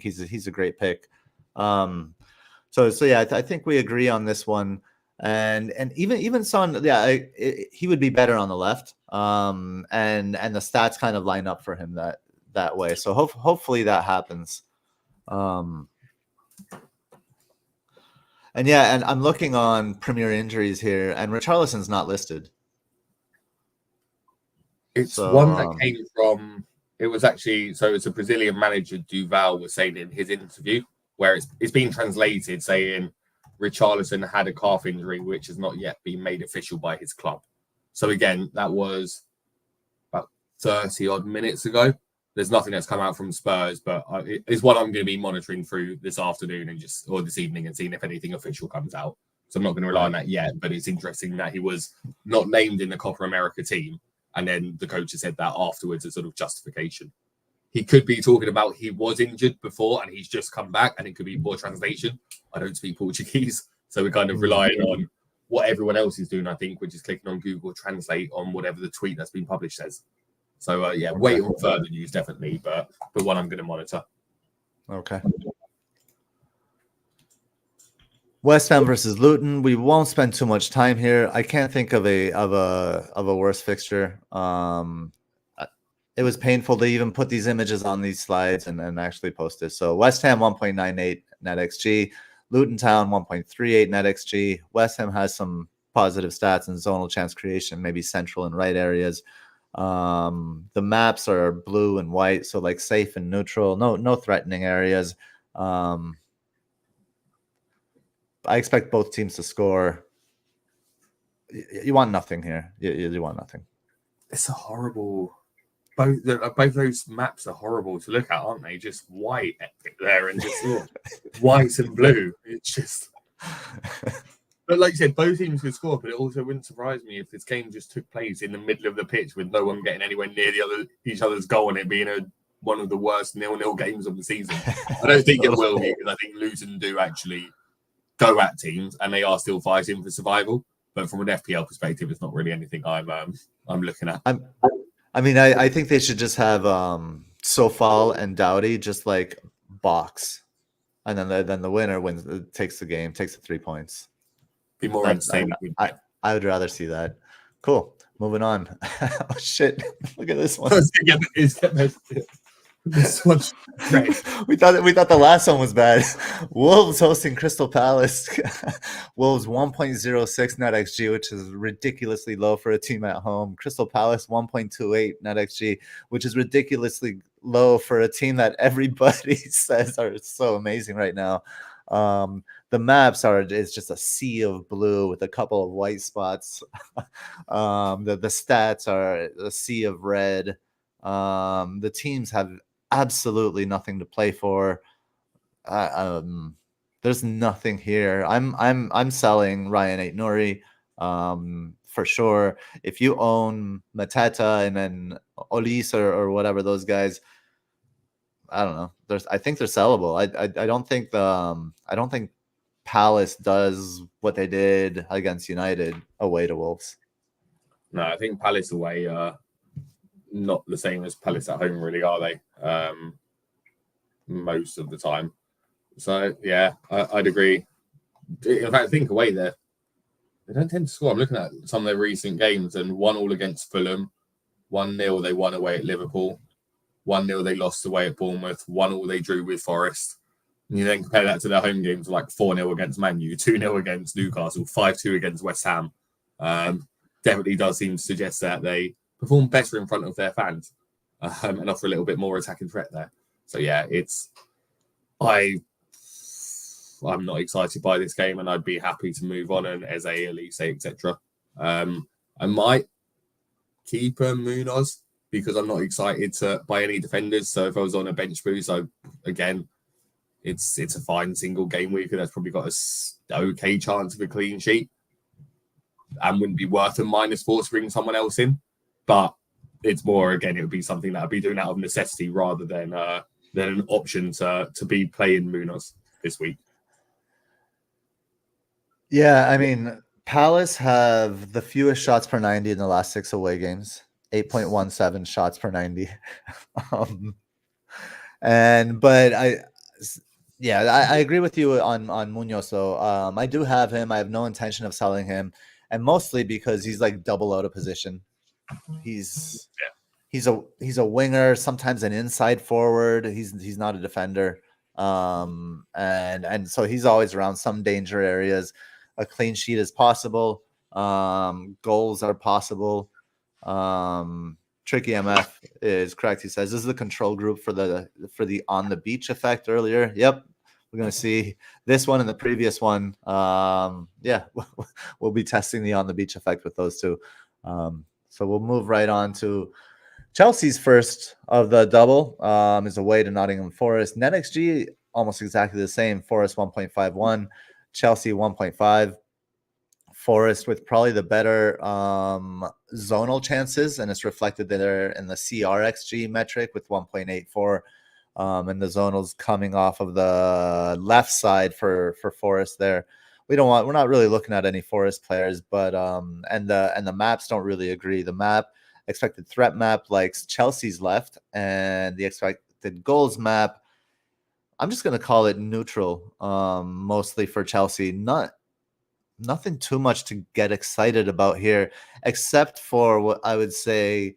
he's a great pick. So yeah, I think we agree on this one. And even Son, yeah, he would be better on the left. And the stats kind of line up for him that way. So hopefully that happens. And yeah, and I'm looking on Premier Injuries here, and Richarlison's not listed. It's one that came from. It was actually it's a Brazilian manager, Duval, was saying in his interview, where it's been translated saying Richarlison had a calf injury which has not yet been made official by his club. So again, that was about 30 odd minutes ago. There's nothing that's come out from Spurs, but it's what I'm going to be monitoring through this afternoon or this evening and seeing if anything official comes out. So I'm not going to rely on that yet, but it's interesting that he was not named in the Copa America team. And then the coach has said that afterwards as sort of justification. He could be talking about he was injured before and he's just come back, and it could be poor translation. I don't speak Portuguese, so we're kind of relying on what everyone else is doing, I think, which is clicking on Google Translate on whatever the tweet that's been published says. So yeah, wait on further news definitely, but one I'm going to monitor. Okay. West Ham versus Luton. We won't spend too much time here. I can't think of a worse fixture. It was painful to even put these images on these slides and actually post it. So West Ham 1.98 NetxG, Luton Town 1.38 NetxG. West Ham has some positive stats in zonal chance creation, maybe central and right areas. The maps are blue and white, so like safe and neutral. No threatening areas. I expect both teams to score. You want nothing here. You want nothing. It's a horrible. Both those maps are horrible to look at, aren't they? Just white there and just white and blue. It's just. But like you said, both teams could score, but it also wouldn't surprise me if this game just took place in the middle of the pitch with no one getting anywhere near each other's goal and it being one of the worst 0-0 games of the season. I don't think it will be, because I think Luton do actually go at teams and they are still fighting for survival. But from an FPL perspective, it's not really anything I'm looking at. I think they should just have Sofal and Doughty just like box, and then the winner wins, takes the game, takes the 3 points. Be more entertaining. I would rather see that. Cool. Moving on. Oh shit! Look at this one. This one's great. we thought the last one was bad. Wolves hosting Crystal Palace. Wolves 1.06 NetxG, which is ridiculously low for a team at home. Crystal Palace 1.28 NetxG, which is ridiculously low for a team that everybody says are so amazing right now. The maps is just a sea of blue with a couple of white spots. The stats are a sea of red. The teams have absolutely nothing to play for. There's nothing here. I'm selling Ryan Aït-Nouri for sure. If you own Mateta and then Olis or whatever those guys, I don't know. I think they're sellable. I don't think Palace does what they did against United away to Wolves. No, I think Palace away not the same as Palace at home, really, are they? Most of the time. So yeah, I'd agree. In fact, I think away they don't tend to score. I'm looking at some of their recent games, and 1-1 against Fulham, 1-0 they won away at Liverpool, 1-0 they lost away at Bournemouth, 1-1 they drew with Forest. And you then compare that to their home games, like 4-0 against Man U, 2-0 against Newcastle, 5-2 against West Ham. Definitely does seem to suggest that they perform better in front of their fans and offer a little bit more attacking threat there. So yeah, I'm not excited by this game, and I'd be happy to move on and Eze, Elise, etc. I might keep Munoz because I'm not excited to buy any defenders. So if I was on a bench boost, it's a fine single game week, and that's probably got a okay chance of a clean sheet, and wouldn't be worth a -4 to bring someone else in. But it's more, again, it would be something that I'd be doing out of necessity rather than an option to be playing Munoz this week. Yeah, I mean, Palace have the fewest shots per 90 in the last 6 away games, 8.17 shots per 90. I agree with you on Munoz. So I do have him. I have no intention of selling him, and mostly because he's like double out of position. He's a winger, sometimes an inside forward. He's not a defender. And so he's always around some danger areas. A clean sheet is possible. Goals are possible. Tricky MF is correct. He says this is the control group for the on the beach effect earlier. Yep. We're going to see this one and the previous one. We'll be testing the on the beach effect with those two. So we'll move right on to Chelsea's first of the double is away to Nottingham Forest. NetxG almost exactly the same. Forest 1.51, Chelsea 1.5. Forest with probably the better zonal chances, and it's reflected there in the CRXG metric with 1.84. And the zonals coming off of the left side for Forest there. we're not really looking at any Forest players, but and the maps don't really agree. The map expected threat map likes Chelsea's left, and the expected goals map, I'm just gonna call it neutral, mostly for Chelsea. Nothing too much to get excited about here, except for what I would say,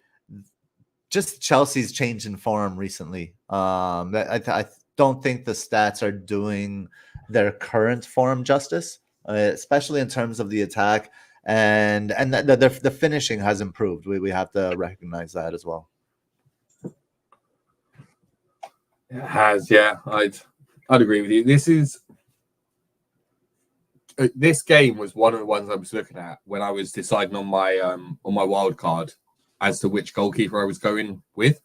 just Chelsea's change in form recently. I don't think the stats are doing their current form justice, especially in terms of the attack, and the finishing has improved. We have to recognize that as well. It has, yeah. I'd agree with you. This game was one of the ones I was looking at when I was deciding on my wild card as to which goalkeeper I was going with.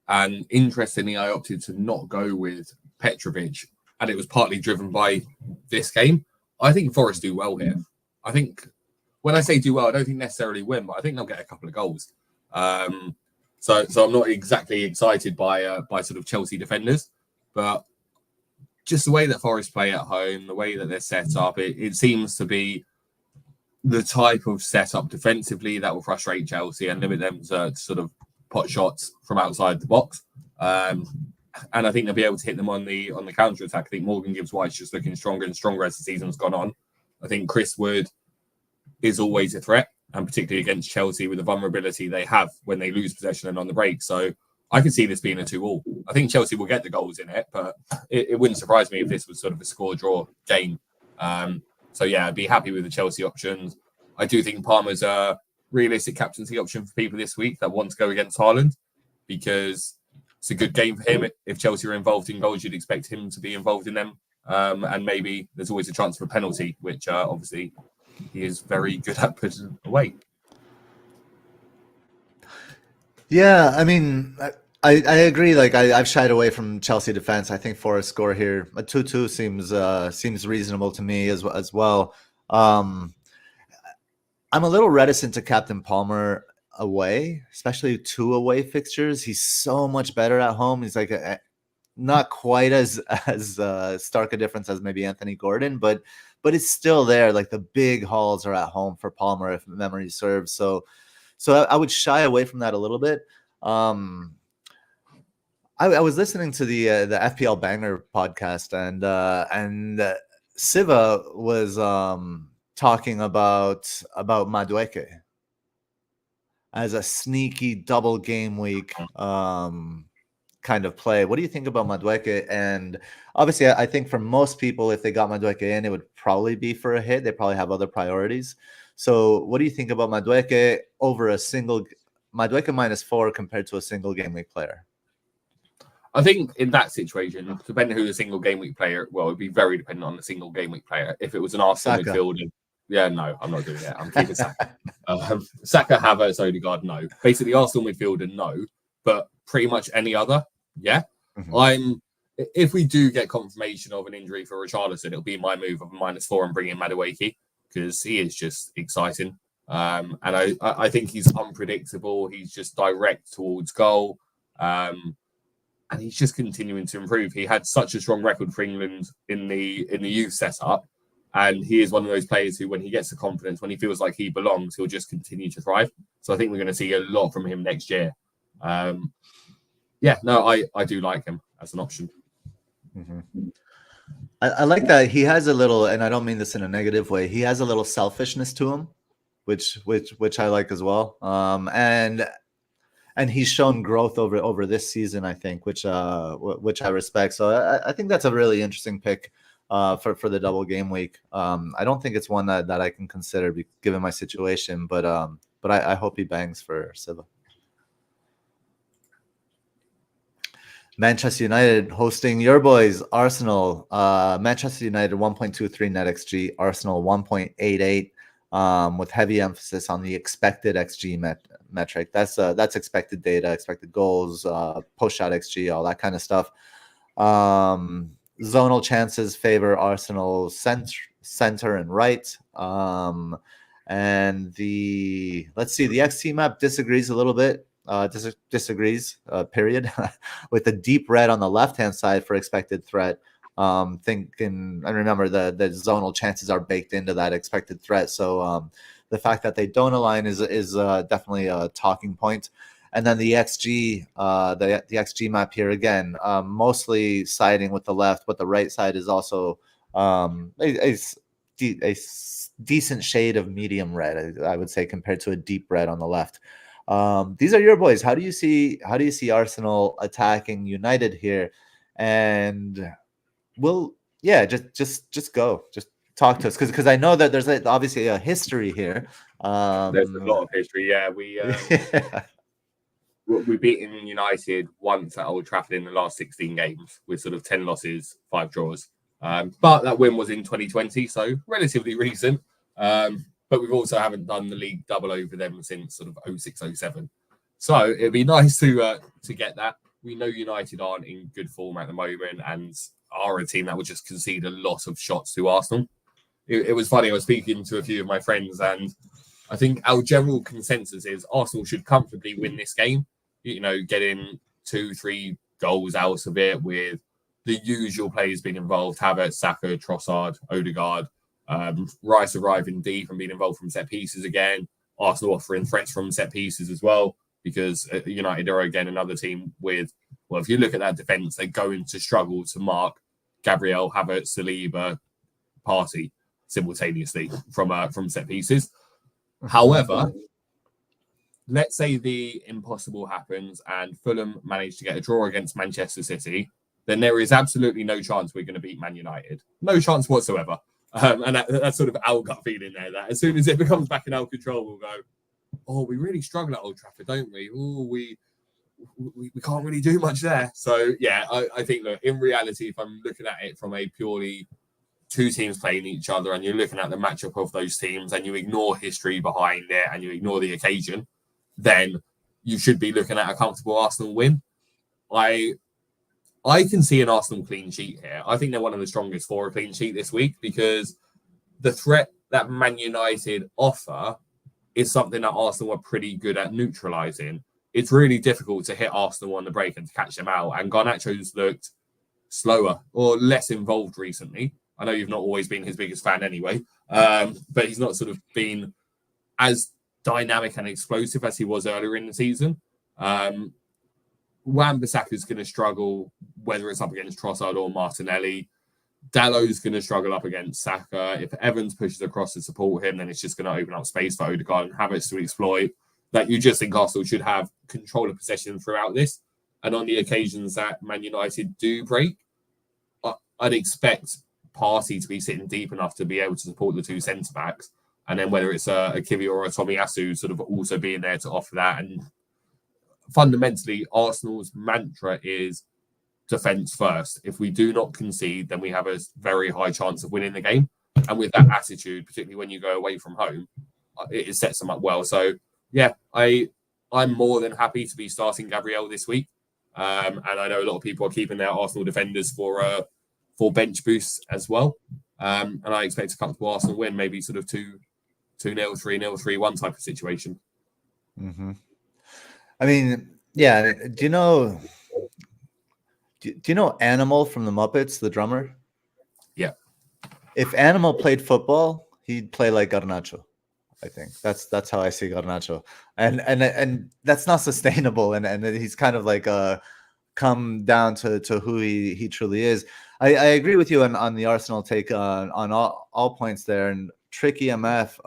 And interestingly, I opted to not go with Petrovic, and it was partly driven by this game. I think Forest do well here. I think when I say do well, I don't think necessarily win, but I think they'll get a couple of goals. So I'm not exactly excited by sort of Chelsea defenders, but just the way that Forest play at home, the way that they're set up, it seems to be the type of setup defensively that will frustrate Chelsea and limit them to sort of pot shots from outside the box. And I think they'll be able to hit them on the counter attack. I think Morgan Gibbs White's just looking stronger and stronger as the season's gone on. I think Chris Wood is always a threat, and particularly against Chelsea with the vulnerability they have when they lose possession and on the break. So I can see this being a 2-2. I think Chelsea will get the goals in it, but it wouldn't surprise me if this was sort of a score-draw game. So yeah, I'd be happy with the Chelsea options. I do think Palmer's a realistic captaincy option for people this week that want to go against Haaland, because it's a good game for him. If Chelsea are involved in goals, you'd expect him to be involved in them. And maybe there's always a chance for a penalty, which obviously he is very good at putting away. Yeah, I mean, I agree. Like I've shied away from Chelsea defense. I think Forest score here a 2-2 seems reasonable to me as well. I'm a little reticent to captain Palmer away, especially 2 away fixtures. He's so much better at home. He's like not quite as stark a difference as maybe Anthony Gordon, but it's still there. Like the big hauls are at home for Palmer, if memory serves. So I would shy away from that a little bit. I was listening to the FPL Banger podcast, and Siva was talking about Madueke as a sneaky double game week kind of play. What do you think about Madueke? And obviously, I think for most people, if they got Madueke in, it would probably be for a hit. They probably have other priorities. So what do you think about Madueke over a single Madueke -4 compared to a single game week player? I think in that situation, depending who the single game week player, well, it'd be very dependent on the single game week player. If it was an Arsenal midfielder, yeah, no, I'm not doing it. I'm keeping Saka. Saka, Havertz, Odegaard, no. Basically, Arsenal midfielder, no. But pretty much any other, yeah. Mm-hmm. If we do get confirmation of an injury for Richarlison, it'll be my move of a -4 and bring in Madueke, because he is just exciting. And I think he's unpredictable. He's just direct towards goal. And he's just continuing to improve. He had such a strong record for England in the youth setup, and he is one of those players who, when he gets the confidence, when he feels like he belongs, he'll just continue to thrive. So I think we're going to see a lot from him next year. I do like him as an option. Mm-hmm. I like that he has a little, and I don't mean this in a negative way, he has a little selfishness to him, which I like as well. And he's shown growth over this season, I think, which I respect. So I think that's a really interesting pick for the double game week. I don't think it's one that I can consider given my situation, but I hope he bangs for Siva. Manchester United hosting your boys, Arsenal. Manchester United 1.23 NetxG, Arsenal 1.88. With heavy emphasis on the expected XG metric. That's expected data, expected goals, post shot XG, all that kind of stuff. Zonal chances favor Arsenal center and right. And the XT map disagrees a little bit. Disagrees, period, with the deep red on the left-hand side for expected threat, thinking, and remember the zonal chances are baked into that expected threat. So the fact that they don't align is definitely a talking point. And then the XG, the XG map here again, mostly siding with the left, but the right side is also a decent shade of medium red, I would say, compared to a deep red on the left. These are your boys. How do you see Arsenal attacking United here? And just go, just talk to us, because I know that there's obviously a history here. There's a lot of history. Yeah, we've beaten United once at Old Trafford in the last 16 games with sort of 10 losses, 5 draws. But that win was in 2020, so relatively recent. But we've also haven't done the league double over them since sort of 06-07. So it'd be nice to get that. We know United aren't in good form at the moment and are a team that would just concede a lot of shots to Arsenal. It was funny. I was speaking to a few of my friends, and I think our general consensus is Arsenal should comfortably win this game. You know, getting 2-3 goals out of it with the usual players being involved: Havertz, Saka, Trossard, Odegaard, Rice arriving deep and being involved from set pieces again. Arsenal offering threats from set pieces as well, because United are again another team with, well, if you look at that defence, they're going to struggle to mark Gabriel, Havertz, Saliba, Partey simultaneously from set pieces. However, let's say the impossible happens and Fulham manage to get a draw against Manchester City, then there is absolutely no chance we're going to beat Man United. No chance whatsoever. And that's sort of our gut feeling there, that as soon as it becomes back in our control, we'll go, oh, we really struggle at Old Trafford, don't we? Oh, we can't really do much there. So, yeah, I think, look, in reality, if I'm looking at it from a purely two teams playing each other and you're looking at the matchup of those teams and you ignore history behind it and you ignore the occasion, then you should be looking at a comfortable Arsenal win. I can see an Arsenal clean sheet here. I think they're one of the strongest for a clean sheet this week, because the threat that Man United offer is something that Arsenal are pretty good at neutralising. It's really difficult to hit Arsenal on the break and to catch them out. And Garnacho's looked slower or less involved recently. I know you've not always been his biggest fan anyway, but he's not sort of been as dynamic and explosive as he was earlier in the season. Wan-Bissaka's going to struggle, whether it's up against Trossard or Martinelli. Dallow's going to struggle up against Saka. If Evans pushes across to support him, then it's just going to open up space for Odegaard and Havertz to exploit. That you just think Arsenal should have control of possession throughout this. And on the occasions that Man United do break, I'd expect Partey to be sitting deep enough to be able to support the two centre-backs. And then whether it's a Kivy or a Tomiyasu sort of also being there to offer that. And fundamentally, Arsenal's mantra is defence first. If we do not concede, then we have a very high chance of winning the game. And with that attitude, particularly when you go away from home, it sets them up well. So, yeah, I'm more than happy to be starting Gabriel this week. And I know a lot of people are keeping their Arsenal defenders for bench boosts as well. And I expect a comfortable Arsenal win, maybe sort of 2-0, 3-0, 3-1 type of situation. Mm-hmm. I mean, yeah. Do you know Animal from the Muppets, the drummer? Yeah. If Animal played football, he'd play like Garnacho. I think that's how I see Garnacho, and that's not sustainable. And he's kind of like come down to who he truly is. I agree with you on the Arsenal take on all points there, and Tricky MF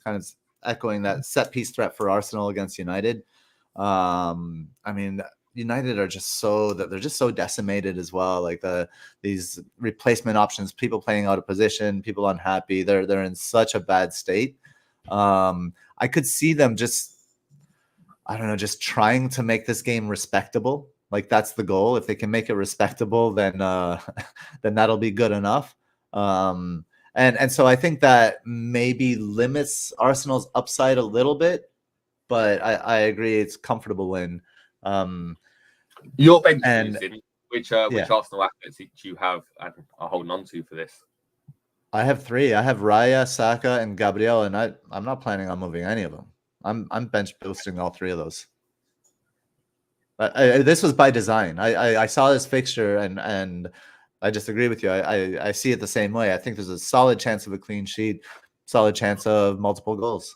kind of echoing that set piece threat for Arsenal against United. I mean, United are just they're just so decimated as well. Like these replacement options, people playing out of position, people unhappy. They're in such a bad state. I could see them just trying to make this game respectable. Like that's the goal. If they can make it respectable, then that'll be good enough. And so I think that maybe limits Arsenal's upside a little bit, but I agree it's a comfortable win. Your bench boosting, which Arsenal athletes do you have and are holding on to for this? I have 3. I have Raya, Saka, and Gabriel, and I'm not planning on moving any of them. I'm bench boosting all 3 of those. This was by design. I saw this fixture and I just agree with you. I see it the same way. I think there's a solid chance of a clean sheet, solid chance of multiple goals.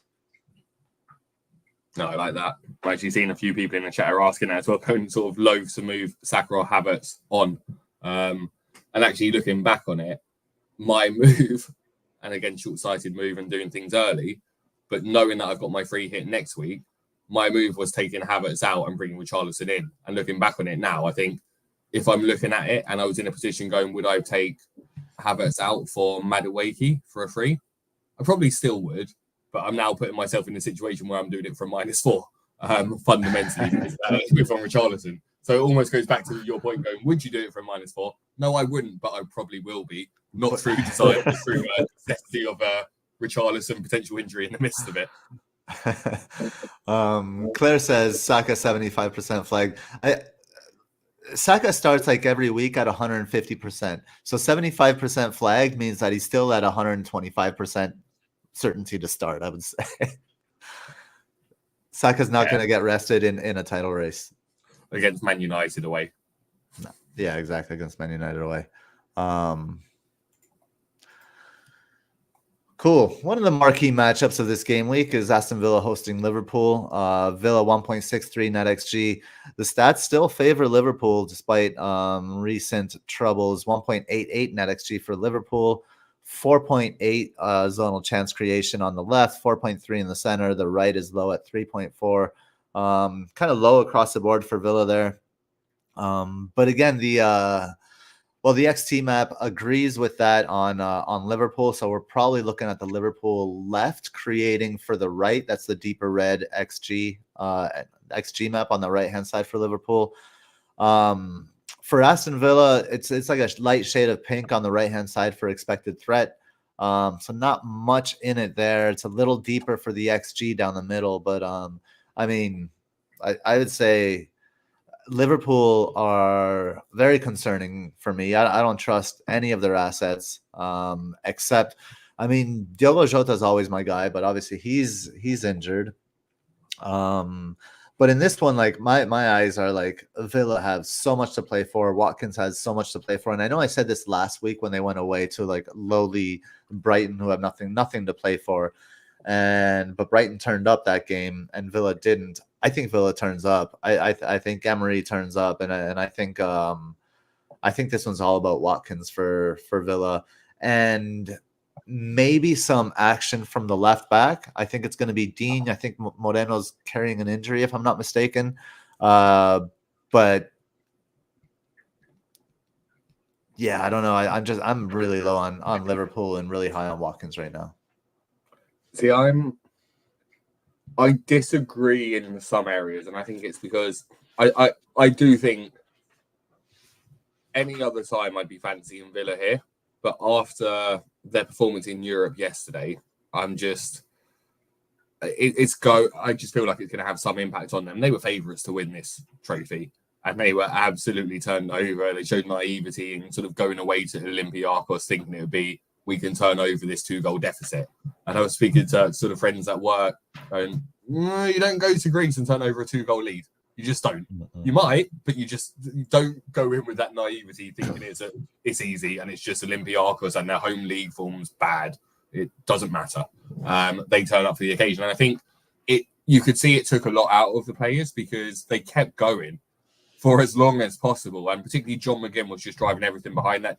No, I like that. I've actually seen a few people in the chat are asking that as well. Opponent sort of loath to move Saka or Havertz on. And actually looking back on it, my move, and again, short-sighted move and doing things early, but knowing that I've got my free hit next week, my move was taking Havertz out and bringing Richarlison in. And looking back on it now, I think if I'm looking at it and I was in a position going, would I take Havertz out for Madueke for a free? I probably still would, but I'm now putting myself in a situation where I'm doing it from -4, fundamentally, with on Richarlison. So it almost goes back to your point going, would you do it from -4? No, I wouldn't, but I probably will be. Not through design, but through necessity of Richarlison potential injury in the midst of it. Claire says Saka 75% flag. Saka starts like every week at 150%. So 75% flag means that he's still at 125% certainty to start, I would say. Saka's not going to get rested in a title race. Against Man United away. No. Yeah, exactly. Against Man United away. Cool. One of the marquee matchups of this game week is Aston Villa hosting Liverpool. Villa 1.63 NetxG. The stats still favor Liverpool despite recent troubles. 1.88 NetxG for Liverpool. 4.8 zonal chance creation on the left. 4.3 in the center. The right is low at 3.4. Kind of low across the board for Villa there. But again, the XT map agrees with that on Liverpool. So we're probably looking at the Liverpool left creating for the right. That's the deeper red XG map on the right-hand side for Liverpool. For Aston Villa, it's like a light shade of pink on the right-hand side for expected threat. So not much in it there. It's a little deeper for the XG down the middle. But, I mean, I would say Liverpool are very concerning for me. I don't trust any of their assets except, I mean, Diogo Jota is always my guy, but obviously he's injured. But in this one, like my eyes are like Villa have so much to play for. Watkins has so much to play for. And I know I said this last week when they went away to like lowly Brighton, who have nothing to play for. But Brighton turned up that game and Villa didn't. I think Villa turns up. I think Emery turns up, and I think this one's all about Watkins for Villa, and maybe some action from the left back. I think it's going to be Dean. I think Moreno's carrying an injury, if I'm not mistaken. But yeah, I don't know. I'm really low on Liverpool and really high on Watkins right now. See, I disagree in some areas, and I think it's because I do think any other time I'd be fancying Villa here, but after their performance in Europe yesterday, I just feel like it's going to have some impact on them. They were favourites to win this trophy, and they were absolutely turned over. They showed naivety and sort of going away to Olympiacos thinking it would be, we can turn over this 2-goal deficit. And I was speaking to sort of friends at work going, no, you don't go to Greece and turn over a 2-goal lead. You just don't. You might, but you don't go in with that naivety thinking it's easy and it's just Olympiacos and their home league form's bad. It doesn't matter. They turn up for the occasion. And I think you could see it took a lot out of the players because they kept going for as long as possible. And particularly John McGinn was just driving everything behind that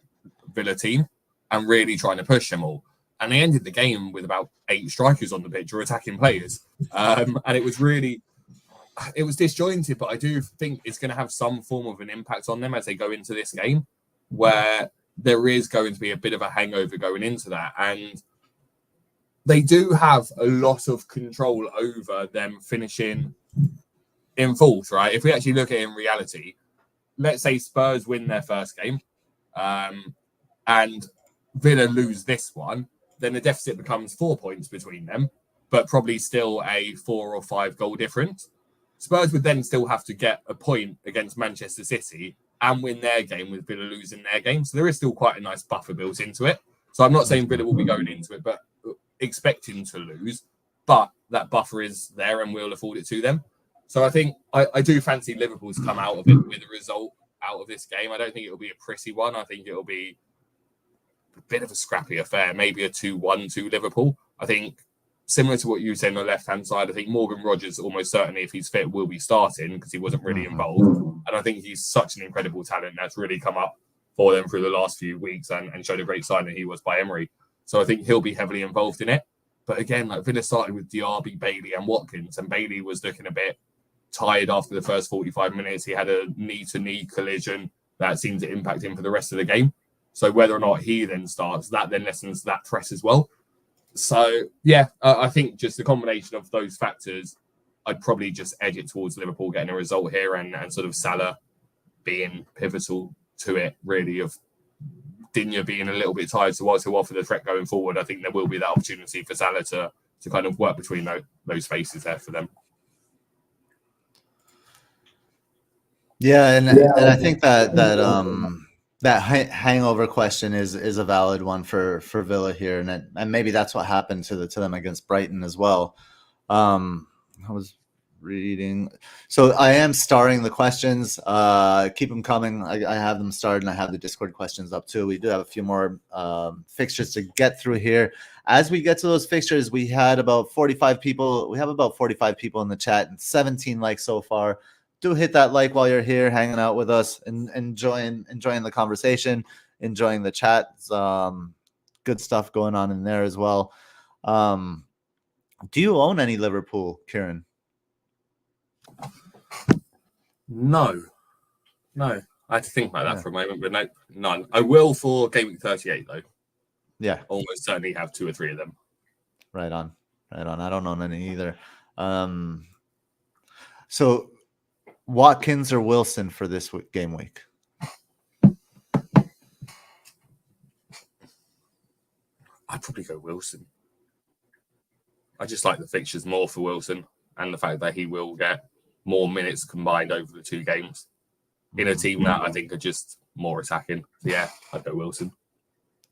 Villa team and really trying to push them all. And they ended the game with about 8 strikers on the pitch or attacking players. And it was disjointed, but I do think it's going to have some form of an impact on them as they go into this game, where there is going to be a bit of a hangover going into that. And they do have a lot of control over them finishing in fourth, right? If we actually look at it in reality, let's say Spurs win their first game and Villa lose this one, then the deficit becomes 4 points between them, but probably still a 4 or 5 goal difference. Spurs would then still have to get a point against Manchester City and win their game with Villa losing their game. So there is still quite a nice buffer built into it. So I'm not saying Villa will be going into it, but expecting to lose. But that buffer is there and we'll afford it to them. So I think I do fancy Liverpool to come out of it with a result out of this game. I don't think it'll be a pretty one. I think it'll be a bit of a scrappy affair, maybe a 2-1 to Liverpool. I think similar to what you said on the left-hand side, I think Morgan Rogers almost certainly, if he's fit, will be starting because he wasn't really involved. And I think he's such an incredible talent that's really come up for them through the last few weeks and showed a great sign that he was by Emery. So I think he'll be heavily involved in it. But again, like Villa started with Diaby, Bailey and Watkins, and Bailey was looking a bit tired after the first 45 minutes. He had a knee-to-knee collision that seemed to impact him for the rest of the game. So whether or not he then starts, that then lessens that press as well. So, yeah, I think just the combination of those factors, I'd probably just edge it towards Liverpool getting a result here and sort of Salah being pivotal to it, really, of Digne being a little bit tired to offer the threat going forward. I think there will be that opportunity for Salah to kind of work between those spaces there for them. Yeah, and I think that hangover question is a valid one for Villa here, and maybe that's what happened to them against Brighton as well. I was reading, so I am starring the questions. Keep them coming. I have them started, and I have the Discord questions up too. We do have a few more fixtures to get through here. As we get to those fixtures, we had about 45 people. We have about 45 people in the chat and 17 likes so far. Do hit that like while you're here hanging out with us and enjoying the conversation, enjoying the chat. Good stuff going on in there as well. Do you own any Liverpool, Kieran? No. I had to think about that for a moment, but no, none. I will for Gameweek 38 though. Yeah, almost certainly have 2 or 3 of them. Right on. I don't own any either. So Watkins or Wilson for this game week? I'd probably go Wilson. I just like the fixtures more for Wilson and the fact that he will get more minutes combined over the 2 games in a team that I think are just more attacking. So yeah, I'd go Wilson.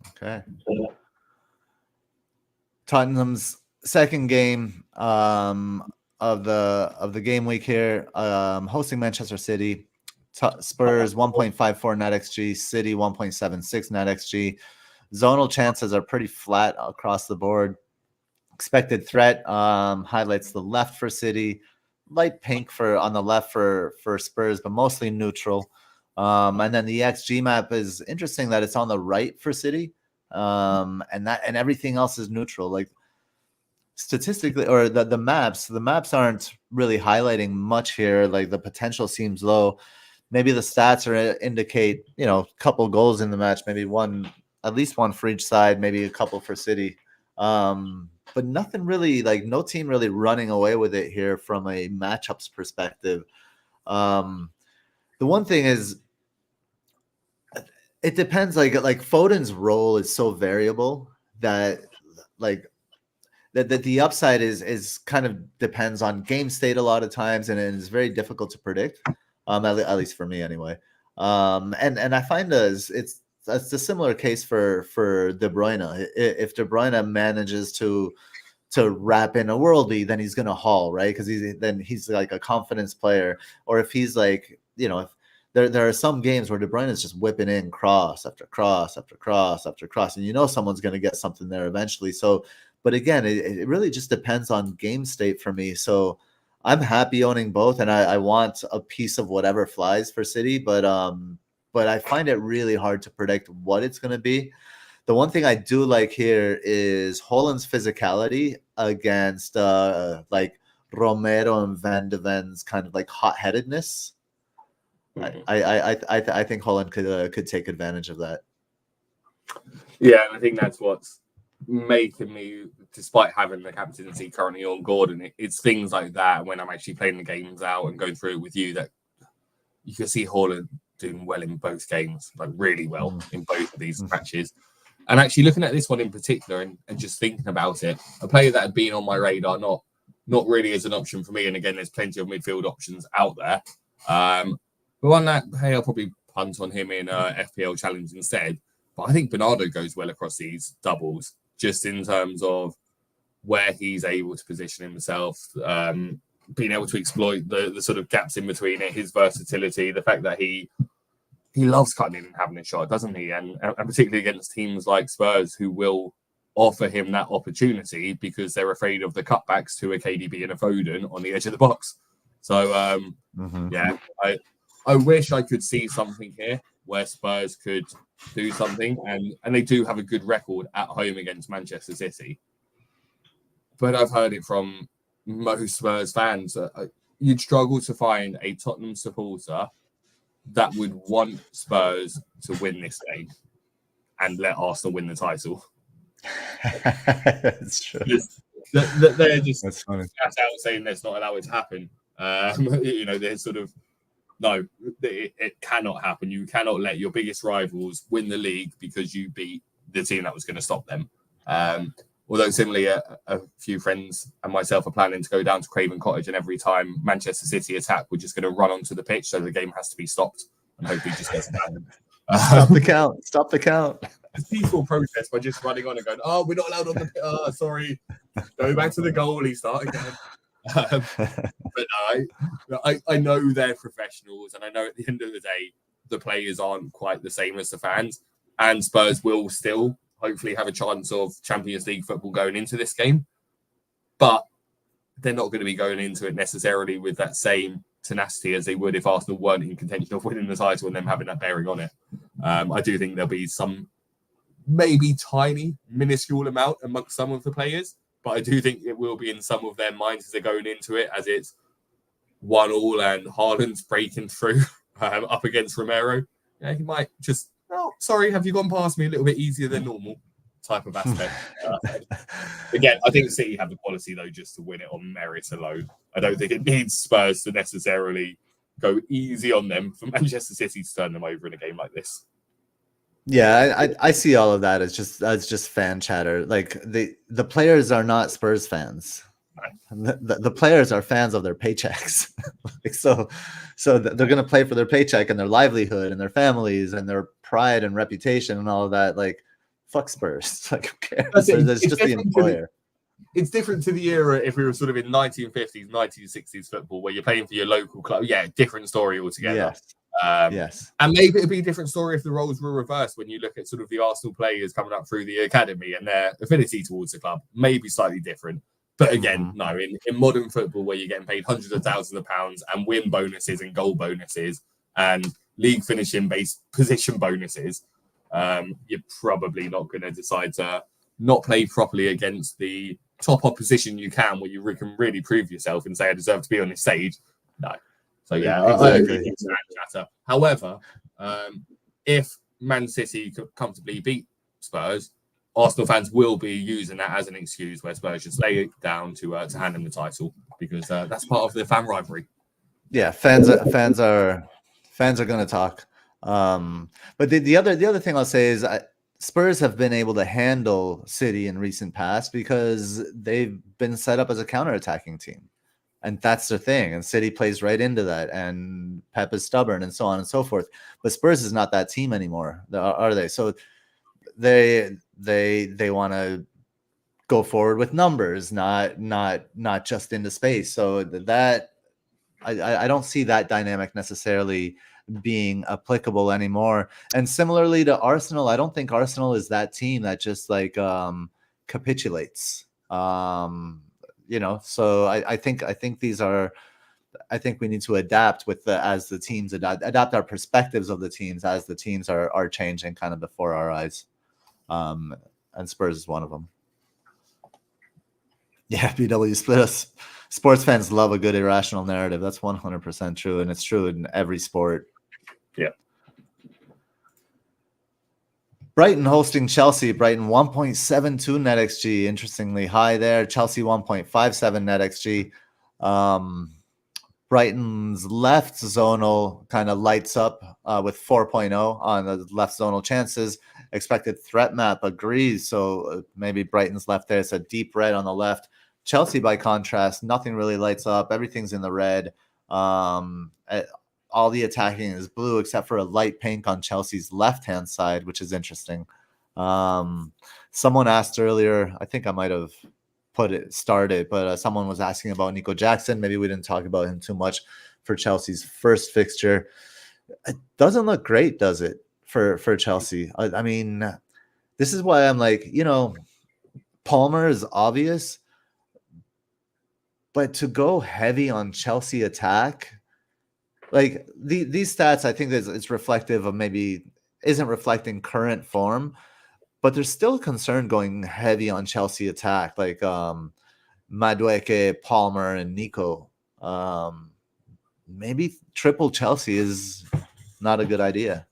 Okay. Tottenham's second game of the game week here, hosting Manchester City. Spurs 1.54 NetxG, City 1.76 NetxG. Zonal chances are pretty flat across the board. Expected threat highlights the left for City, light pink on the left for Spurs, but mostly neutral. And then the XG map is interesting that it's on the right for City, and everything else is neutral. Like statistically, or the maps aren't really highlighting much here. Like the potential seems low. Maybe the stats indicate a couple goals in the match, maybe at least one for each side, maybe a couple for City. But nothing really, like no team really running away with it here from a matchups perspective. The one thing is, it depends. Like Foden's role is so variable that the upside is kind of depends on game state a lot of times, and it is very difficult to predict. At least for me anyway. And I find it's a similar case for De Bruyne. If De Bruyne manages to wrap in a worldie, then he's gonna haul, right? Because he's like a confidence player. Or if he's like, if there are some games where De Bruyne is just whipping in cross after cross after cross after cross, and someone's gonna get something there eventually. So, but again, it really just depends on game state for me. So I'm happy owning both, and I want a piece of whatever flies for City, but I find it really hard to predict what it's going to be. The one thing I do like here is Haaland's physicality against like Romero and Van de Ven's kind of like hot-headedness. I think Haaland could take advantage of that. Yeah, I think that's what's making me, despite having the captaincy currently on Gordon, it's things like that when I'm actually playing the games out and going through it with you that you can see Haaland doing well in both games, like really well in both of these matches. And actually looking at this one in particular and just thinking about it, a player that had been on my radar, not really as an option for me. And again, there's plenty of midfield options out there. But one that, hey, I'll probably punt on him in FPL Challenge instead. But I think Bernardo goes well across these doubles, just in terms of where he's able to position himself, being able to exploit the sort of gaps in between it, his versatility, the fact that he he loves cutting in and having a shot, doesn't he? And particularly against teams like Spurs, who will offer him that opportunity because they're afraid of the cutbacks to a KDB and a Foden on the edge of the box. So, yeah, I wish I could see something here where Spurs could do something, and they do have a good record at home against Manchester City. But I've heard it from most Spurs fans. You'd struggle to find a Tottenham supporter that would want Spurs to win this game and let Arsenal win the title. That's true. They're just That's funny. flat out saying let's not allow it to happen. They're sort of, no, it cannot happen. You cannot let your biggest rivals win the league because you beat the team that was going to stop them. Although similarly, a few friends and myself are planning to go down to Craven Cottage, and every time Manchester City attack, we're just going to run onto the pitch so the game has to be stopped, and hopefully just gets happened. Stop the count. Stop the count. Peaceful protest by just running on and going, "Oh, we're not allowed on the pitch. Oh, sorry. Go back to the goalie. Start again." But no, I know they're professionals, and I know at the end of the day, the players aren't quite the same as the fans, and Spurs will still hopefully have a chance of Champions League football going into this game, but they're not going to be going into it necessarily with that same tenacity as they would if Arsenal weren't in contention of winning the title and them having that bearing on it. I do think there'll be some maybe tiny, minuscule amount amongst some of the players, but I do think it will be in some of their minds as they're going into it, as it's 1-1 and Haaland's breaking through up against Romero. Yeah, he might just, "Oh, sorry, have you gone past me a little bit easier than normal?" type of aspect. Again, I think City have the quality, though, just to win it on merit alone. I don't think it needs Spurs to necessarily go easy on them for Manchester City to turn them over in a game like this. Yeah, I see all of that as just fan chatter. Like the players are not Spurs fans. The players are fans of their paychecks. so they're going to play for their paycheck and their livelihood and their families and their pride and reputation and all of that. Like, fuck Spurs. Like, who cares? It's just the employer. It's different to the era if we were sort of in 1950s, 1960s football where you're playing for your local club. Yeah, different story altogether. Yes. Yes. And maybe it'd be a different story if the roles were reversed when you look at sort of the Arsenal players coming up through the academy and their affinity towards the club. Maybe slightly different. But again, no, in modern football where you're getting paid hundreds of thousands of pounds and win bonuses and goal bonuses and league finishing based position bonuses, you're probably not going to decide to not play properly against the top opposition you can, where you can really prove yourself and say, I deserve to be on this stage. No. So, yeah, exactly. I agree with that chatter. However, if Man City could comfortably beat Spurs, Arsenal fans will be using that as an excuse where Spurs just lay it down to hand them the title, because that's part of the fan rivalry. Yeah, fans are going to talk. But the other thing I'll say is Spurs have been able to handle City in recent past because they've been set up as a counter-attacking team. And that's their thing. And City plays right into that. And Pep is stubborn and so on and so forth. But Spurs is not that team anymore, are they? So they want to go forward with numbers, not just into space. So that I don't see that dynamic necessarily being applicable anymore. And similarly to Arsenal, I don't think Arsenal is that team that just like capitulates. So I think we need to adapt as the teams adapt our perspectives of the teams as the teams are changing kind of before our eyes. And Spurs is one of them. Yeah, BW split us. Sports fans love a good irrational narrative. That's 100% true, and it's true in every sport. Yeah. Brighton hosting Chelsea. Brighton 1.72 NetxG, interestingly high there. Chelsea 1.57 NetxG. Brighton's left zonal kind of lights up with 4.0 on the left zonal chances. Expected threat map agrees, so maybe Brighton's left there. It's a deep red on the left. Chelsea, by contrast, nothing really lights up. Everything's in the red. All the attacking is blue except for a light pink on Chelsea's left-hand side, which is interesting. Someone asked earlier, I think I might have started, but someone was asking about Nico Jackson. Maybe we didn't talk about him too much for Chelsea's first fixture. it doesn't look great, does it, for Chelsea? I mean, this is why I'm like, Palmer is obvious, but to go heavy on Chelsea attack, like these stats, I think it's reflective of maybe isn't reflecting current form, but there's still concern going heavy on Chelsea attack, like Madueke, Palmer, and Nico. Maybe triple Chelsea is not a good idea.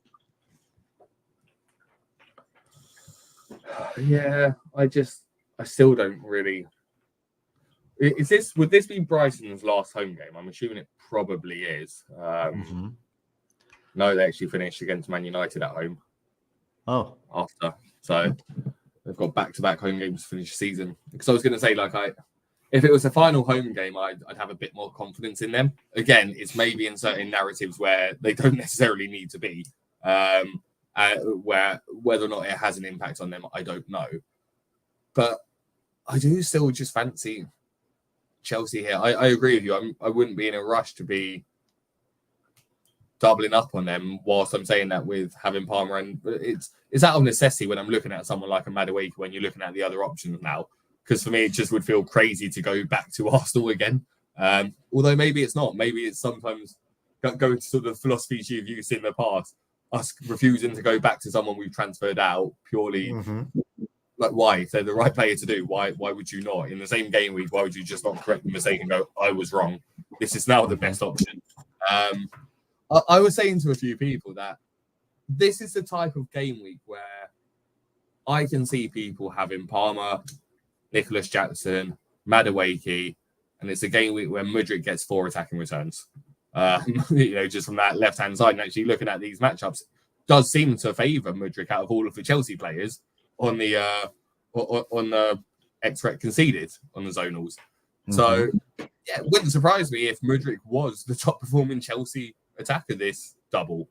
Yeah, I still don't really. Would this be Brighton's last home game? I'm assuming it probably is. No, they actually finished against Man United at home. Oh, after, so they've got back-to-back home games to finish the season. Because I was going to say, like, if it was a final home game, I'd have a bit more confidence in them. Again, it's maybe in certain narratives where they don't necessarily need to be. Where whether or not it has an impact on them, I don't know. But I do still just fancy Chelsea here. I agree with you. I wouldn't be in a rush to be doubling up on them whilst I'm saying that with having Palmer. And it's out of necessity when I'm looking at someone like a Madueke when you're looking at the other options now. Because for me, it just would feel crazy to go back to Arsenal again. Although maybe it's not. Maybe it's sometimes going to sort of philosophies you've used in the past. Us refusing to go back to someone we've transferred out purely like why? If they're the right player to do, why would you not? In the same game week, why would you just not correct the mistake and go, I was wrong? This is now the best option. I was saying to a few people that this is the type of game week where I can see people having Palmer, Nicholas Jackson, Madueke, and it's a game week where Mudryk gets 4 attacking returns. Just from that left-hand side, and actually looking at these matchups, does seem to favour Mudryk out of all of the Chelsea players on the X-Rec conceded on the zonals. So, yeah, it wouldn't surprise me if Mudryk was the top performing Chelsea attacker this double.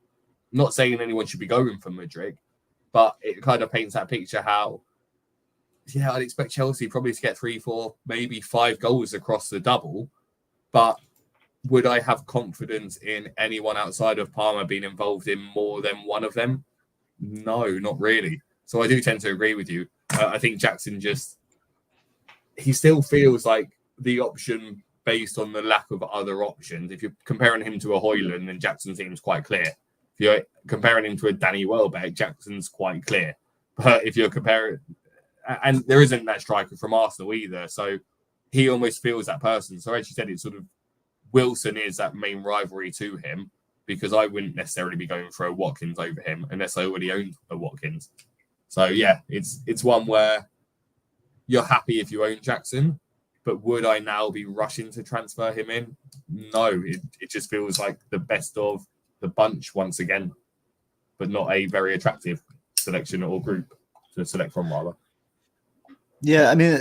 I'm not saying anyone should be going for Mudryk, but it kind of paints that picture how, I'd expect Chelsea probably to get 3, 4, maybe 5 goals across the double, but would I have confidence in anyone outside of Palmer being involved in more than one of them? No, not really. So I do tend to agree with you. I think Jackson he still feels like the option based on the lack of other options. If you're comparing him to a Højlund, then Jackson seems quite clear. If you're comparing him to a Danny Welbeck, Jackson's quite clear. But if you're comparing, and there isn't that striker from Arsenal either, so he almost feels that person. So as you said, it's sort of Wilson is that main rivalry to him, because I wouldn't necessarily be going for a Watkins over him unless I already owned a Watkins. So yeah, it's one where you're happy if you own Jackson, but would I now be rushing to transfer him in? No, it just feels like the best of the bunch once again, but not a very attractive selection or group to select from, rather. Yeah, I mean,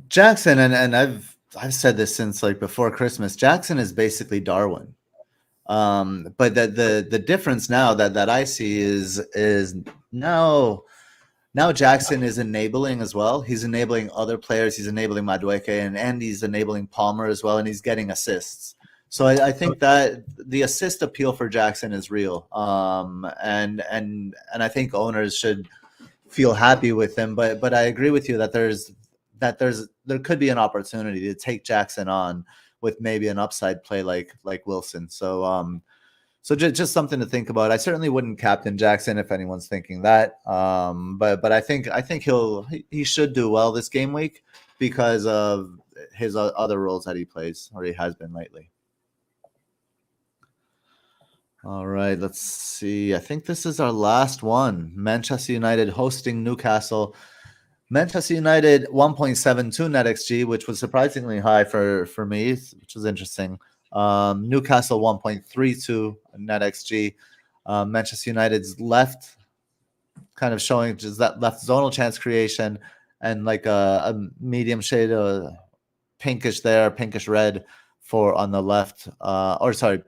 Jackson, and I've said this since like before Christmas, Jackson is basically Darwin. But the difference now that I see is now Jackson is enabling as well. He's enabling other players. He's enabling Madueke and he's enabling Palmer as well, and he's getting assists. So I think that the assist appeal for Jackson is real. And I think owners should feel happy with him. But I agree with you that there could be an opportunity to take Jackson on with maybe an upside play like Wilson. So just something to think about. I certainly wouldn't captain Jackson if anyone's thinking that. But I think he should do well this game week because of his other roles that he plays, or he has been lately. All right, let's see. I think this is our last one. Manchester United hosting Newcastle. Manchester United 1.72 NetxG, which was surprisingly high for me, which was interesting. Newcastle 1.32 NetxG. Manchester United's left kind of showing just that left zonal chance creation and like a medium shade of pinkish there, pinkish red for on the left,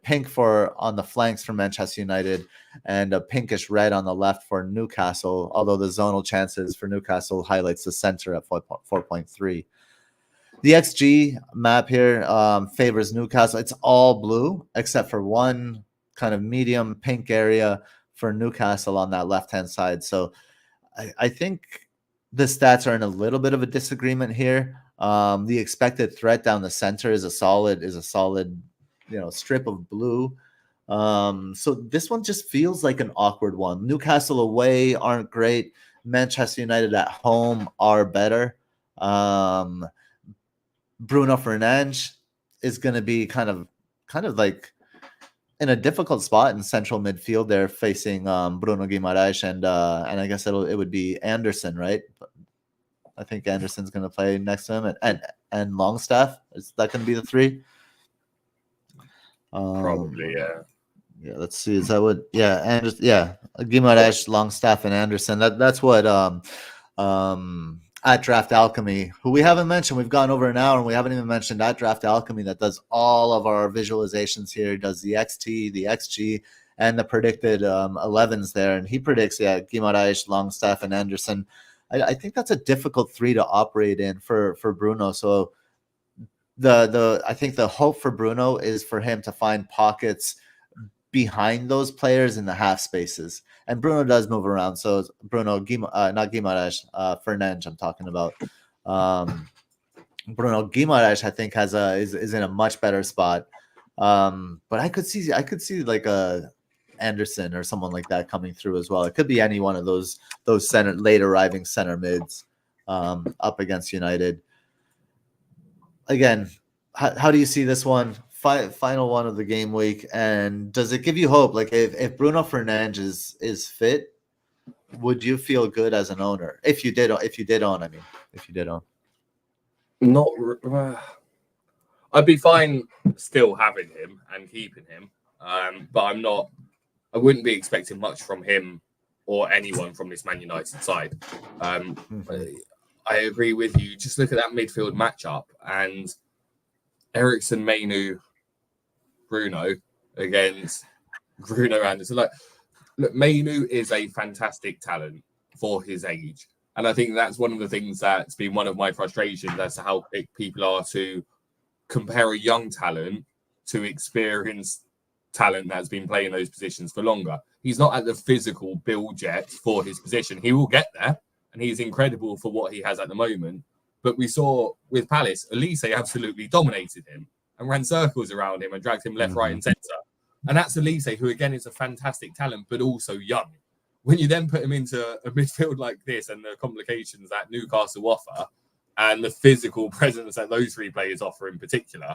pink for on the flanks for Manchester United, and a pinkish red on the left for Newcastle, although the zonal chances for Newcastle highlights the center at 4.3. The XG map here favors Newcastle. It's all blue except for one kind of medium pink area for Newcastle on that left-hand side. So I think the stats are in a little bit of a disagreement here. The expected threat down the center is a solid, strip of blue. So this one just feels like an awkward one. Newcastle away aren't great. Manchester United at home are better. Bruno Fernandes is going to be kind of like in a difficult spot in central midfield there, facing Bruno Guimaraes and I guess it would be Anderson, right? I think Anderson's going to play next to him, and Longstaff. Is that going to be the three? Probably, yeah. Yeah, let's see. Is that what? Yeah, Guimaraes, Longstaff, and Anderson. That's what at Draft Alchemy, who we haven't mentioned. We've gone over an hour and we haven't even mentioned at Draft Alchemy that does all of our visualizations here. Does the XT, the XG, and the predicted 11s there, and he predicts Guimaraes, Longstaff, and Anderson. I think that's a difficult three to operate in for Bruno. So I think the hope for Bruno is for him to find pockets behind those players in the half spaces, and Bruno does move around. So Bruno, not Guimaraes, Fernandes, I'm talking about. Bruno Guimaraes, I think, is in a much better spot. But I could see like a Anderson or someone like that coming through as well. It could be any one of those late arriving center mids up against United. Again, how do you see this one? Final one of the game week, and does it give you hope? Like if Bruno Fernandes is fit, would you feel good as an owner? If you did own. Not. I'd be fine still having him and keeping him, but I'm not. I wouldn't be expecting much from him or anyone from this Man United side. I agree with you. Just look at that midfield matchup and Eriksen, Mainu, Bruno against Bruno Anderson. Look, Mainu is a fantastic talent for his age. And I think that's one of the things that's been one of my frustrations as to how quick people are to compare a young talent to experienced talent that's been playing those positions for longer. He's not at the physical build yet for his position. He will get there, and he's incredible for what he has at the moment. But we saw with Palace, Elise absolutely dominated him and ran circles around him and dragged him left, right, and centre. And that's Elise, who again is a fantastic talent, but also young. When you then put him into a midfield like this and the complications that Newcastle offer and the physical presence that those three players offer in particular,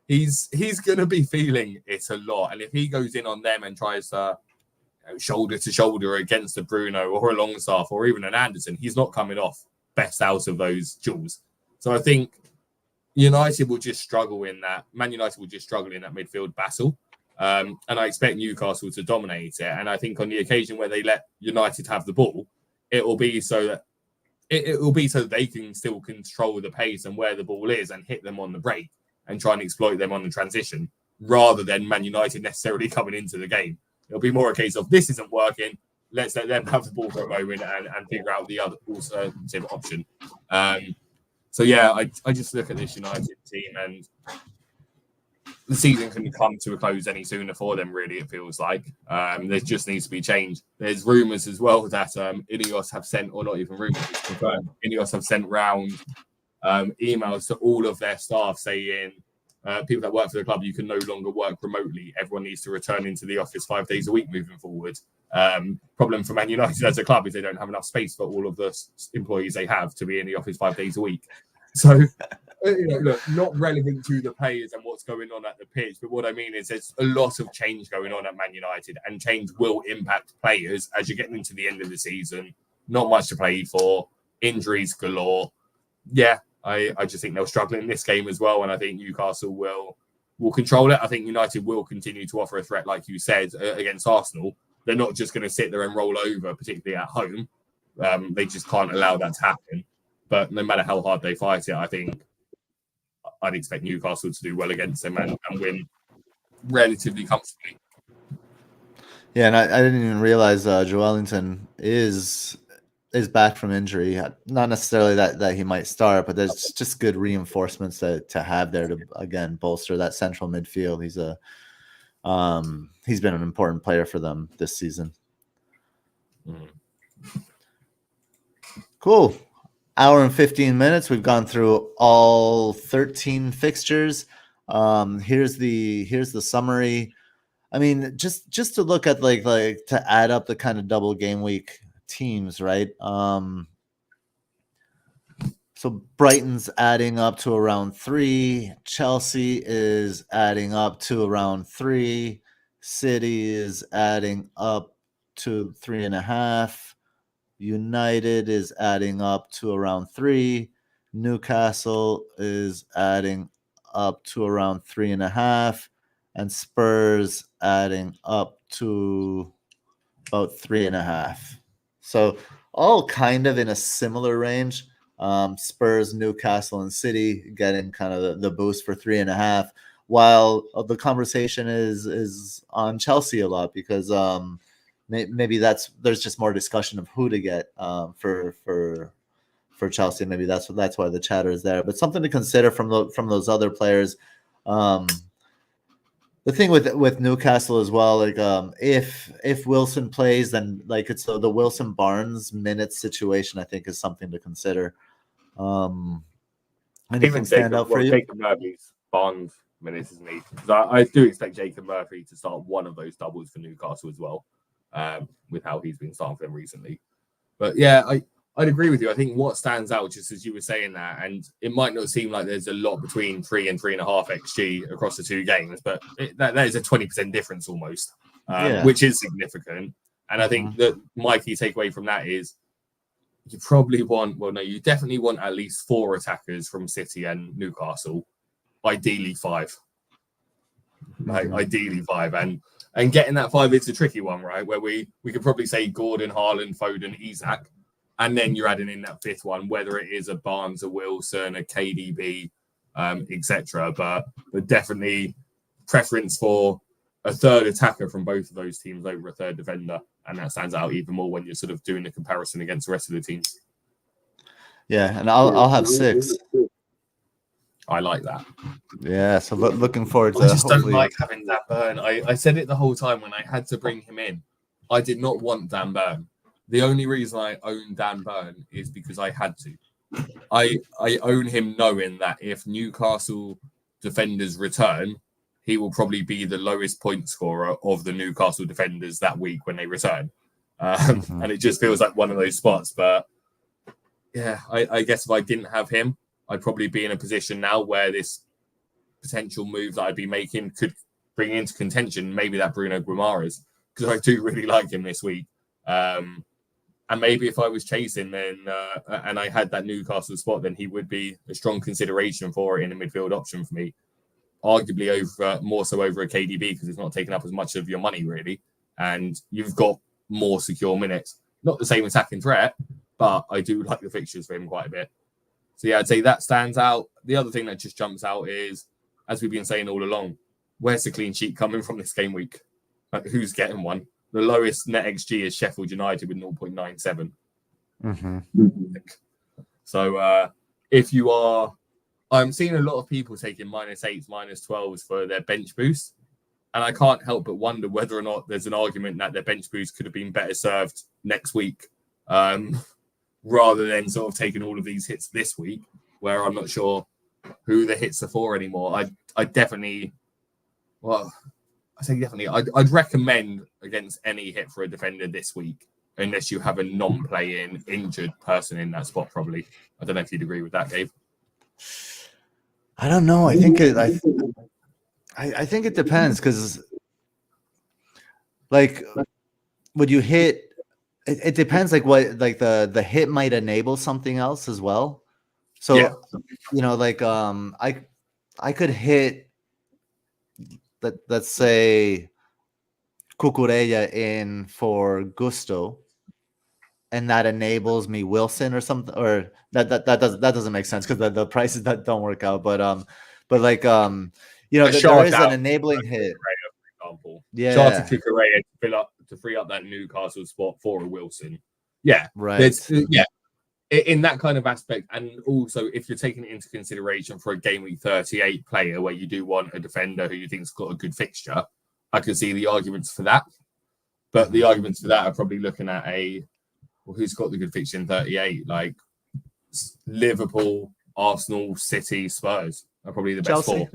he's going to be feeling it a lot. And if he goes in on them and tries to shoulder to shoulder against a Bruno or a Longstaff or even an Anderson, he's not coming off best out of those duels. So I think United will just struggle in that. Man United will just struggle in that midfield battle. And I expect Newcastle to dominate it. And I think on the occasion where they let United have the ball, it will be so that they can still control the pace and where the ball is and hit them on the break and try and exploit them on the transition, rather than Man United necessarily coming into the game. It'll be more a case of this isn't working. Let's let them have the ball for a moment and figure out the other alternative option. So yeah, I just look at this United team and the season can come to a close any sooner for them, really, it feels like. There just needs to be change. There's rumours as well that Ineos have sent, or not even rumours, it's confirmed, Ineos have sent round emails to all of their staff saying, people that work for the club, you can no longer work remotely. Everyone needs to return into the office 5 days a week moving forward. Problem for Man United as a club is they don't have enough space for all of the employees they have to be in the office 5 days a week. So, look, not relevant to the players and what's going on at the pitch, but what I mean is there's a lot of change going on at Man United, and change will impact players as you're getting into the end of the season. Not much to play for, injuries galore. Yeah, I just think they'll struggle in this game as well, and I think Newcastle will control it. I think United will continue to offer a threat, like you said, against Arsenal. They're not just going to sit there and roll over, particularly at home. They just can't allow that to happen. But no matter how hard they fight it, I think I'd expect Newcastle to do well against them and win relatively comfortably. Yeah, and I didn't even realize Joelinton is back from injury. Not necessarily that he might start, but there's just good reinforcements to have there to, again, bolster that central midfield. He's a He's been an important player for them this season. Cool. Hour and 15 minutes. We've gone through all 13 fixtures. Here's the summary. I mean, just to look at like to add up the kind of double game week teams, right? So Brighton's adding up to around 3. Chelsea is adding up to around 3. City is adding up to 3.5. United is adding up to around 3. Newcastle is adding up to around 3.5. And Spurs adding up to about 3.5. So all kind of in a similar range. Spurs, Newcastle, and City getting kind of the boost for 3.5, while the conversation is on Chelsea a lot because maybe there's just more discussion of who to get for Chelsea. Maybe that's why the chatter is there. But something to consider from those other players. The thing with Newcastle as well, like if Wilson plays, then like it's the Wilson Barnes minutes situation. I think is something to consider. Anything stand out for you? Jacob Murphy's Barnes minutes is neat. I do expect Jacob Murphy to start one of those doubles for Newcastle as well, with how he's been starting for them recently. But yeah, I'd agree with you. I think what stands out, just as you were saying that, and it might not seem like there's a lot between 3 and 3.5 XG across the two games, but that is a 20% difference almost, which is significant. And I think that my key takeaway from that is you probably want, you definitely want at least 4 attackers from City and Newcastle, ideally 5. Ideally 5. And getting that 5 is a tricky one, right? Where we could probably say Gordon, Haaland, Foden, Isak, and then you're adding in that 5th one, whether it is a Barnes, a Wilson, a KDB, etc. But definitely preference for a 3rd attacker from both of those teams over a 3rd defender. And that stands out even more when you're sort of doing the comparison against the rest of the teams. Yeah, and I'll have 6. I like that. Yeah, so looking forward to. I just don't like having Dan Burn. I said it the whole time when I had to bring him in. I did not want Dan Burn. The only reason I own Dan Burn is because I had to. I own him knowing that if Newcastle defenders return, he will probably be the lowest point scorer of the Newcastle defenders that week when they return. And it just feels like one of those spots. But yeah, I guess if I didn't have him, I'd probably be in a position now where this potential move that I'd be making could bring into contention maybe that Bruno Guimaraes, because I do really like him this week. And maybe if I was chasing then and I had that Newcastle spot, then he would be a strong consideration for it in a midfield option for me. Arguably more so over a KDB because it's not taking up as much of your money really. And you've got more secure minutes. Not the same attacking threat, but I do like the fixtures for him quite a bit. So yeah, I'd say that stands out. The other thing that just jumps out is, as we've been saying all along, where's the clean sheet coming from this game week? Like, who's getting one? The lowest NetxG is Sheffield United with 0.97. So if you are, I'm seeing a lot of people taking -8s, -12s for their bench boost. And I can't help but wonder whether or not there's an argument that their bench boost could have been better served next week, rather than sort of taking all of these hits this week, where I'm not sure who the hits are for anymore. I definitely, I'd recommend against any hit for a defender this week, unless you have a non-playing injured person in that spot, probably. I don't know if you'd agree with that, Gabe. I don't know. I think it depends because, like, would you hit? It depends. Like what, like the hit might enable something else as well. So you know, like I could hit. Let's say Cucurella in for Gusto, and that enables me Wilson or something, or that doesn't make sense because the prices that don't work out. But like you know, there is an enabling hit. For example, yeah, shout out to Cucurella to free up that Newcastle spot for a Wilson. Yeah, right. In that kind of aspect, and also if you're taking it into consideration for a game week 38 player where you do want a defender who you think's got a good fixture, I can see the arguments for that. But the arguments for that are probably looking at who's got the good fixture in 38? Like Liverpool, Arsenal, City, Spurs are probably the best four.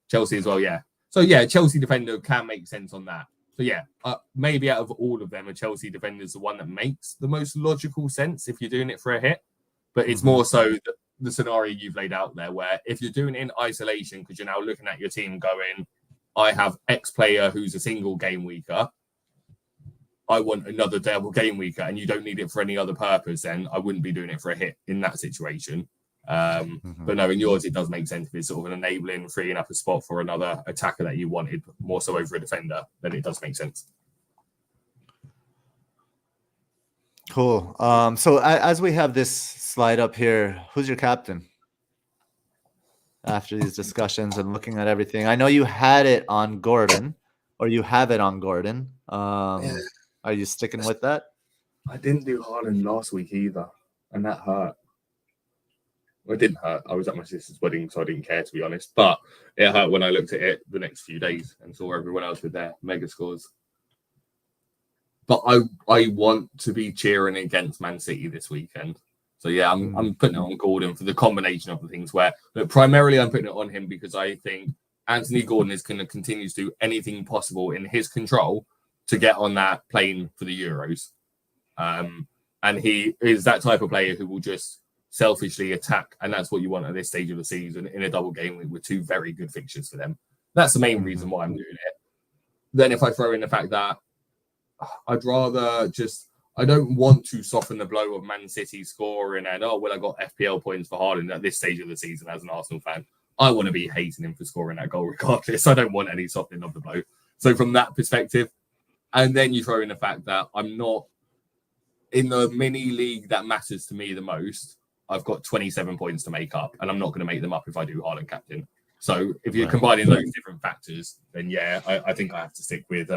Chelsea as well, yeah. So, yeah, Chelsea defender can make sense on that. So, yeah, maybe out of all of them, a Chelsea defender is the one that makes the most logical sense if you're doing it for a hit. But it's more so the scenario you've laid out there, where if you're doing it in isolation, because you're now looking at your team going, I have X player who's a single game weaker, I want another double game weaker, and you don't need it for any other purpose, then I wouldn't be doing it for a hit in that situation. But no, in yours, it does make sense if it's sort of an enabling, freeing up a spot for another attacker that you wanted more so over a defender, then it does make sense. Cool. So as we have this slide up here, who's your captain? After these discussions and looking at everything, I know you had it on Gordon, or you have it on Gordon. Are you sticking with that? I didn't do Haaland last week either, and that hurt. Well, it didn't hurt. I was at my sister's wedding, so I didn't care, to be honest. But it hurt when I looked at it the next few days and saw everyone else with their mega scores. But I want to be cheering against Man City this weekend. So, yeah, I'm putting it on Gordon for the combination of the things where, but primarily I'm putting it on him because I think Anthony Gordon is going to continue to do anything possible in his control to get on that plane for the Euros. And he is that type of player who will just selfishly attack, and that's what you want at this stage of the season in a double game week with two very good fixtures for them. That's the main reason why I'm doing it. Then if I throw in the fact that I'd rather just, I don't want to soften the blow of Man City scoring and, I got FPL points for Haaland at this stage of the season as an Arsenal fan. I want to be hating him for scoring that goal regardless. I don't want any softening of the blow. So from that perspective, and then you throw in the fact that I'm not in the mini league that matters to me the most. I've got 27 points to make up, and I'm not going to make them up if I do Haaland captain. So if you're combining those different factors, then yeah, I think I have to stick with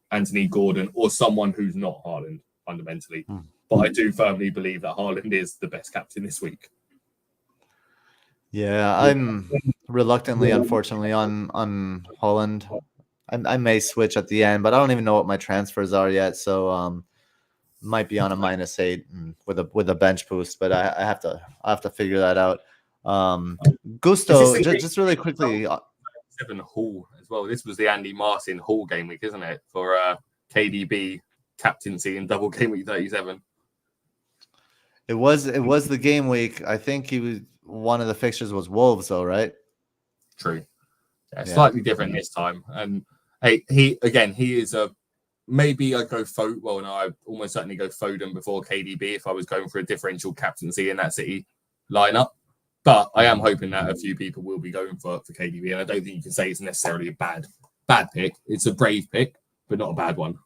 Anthony Gordon or someone who's not Haaland fundamentally. But I do firmly believe that Haaland is the best captain this week. Yeah, I'm reluctantly, unfortunately, on Haaland. I may switch at the end, but I don't even know what my transfers are yet. So might be on a -8 with a bench boost, but I have to figure that out. Gusto, just really quickly. 7 Hall as well. This was the Andy Martin Hall game week, isn't it? For KDB captaincy in double game week 37. It was the game week. I think he was one of the fixtures was Wolves, though, right? True. Yeah, slightly different this time. And hey, he is a maybe I go I almost certainly go Foden before KDB if I was going for a differential captaincy in that City lineup. But I am hoping that a few people will be going for KDB, and I don't think you can say it's necessarily a bad pick. It's a brave pick, but not a bad one.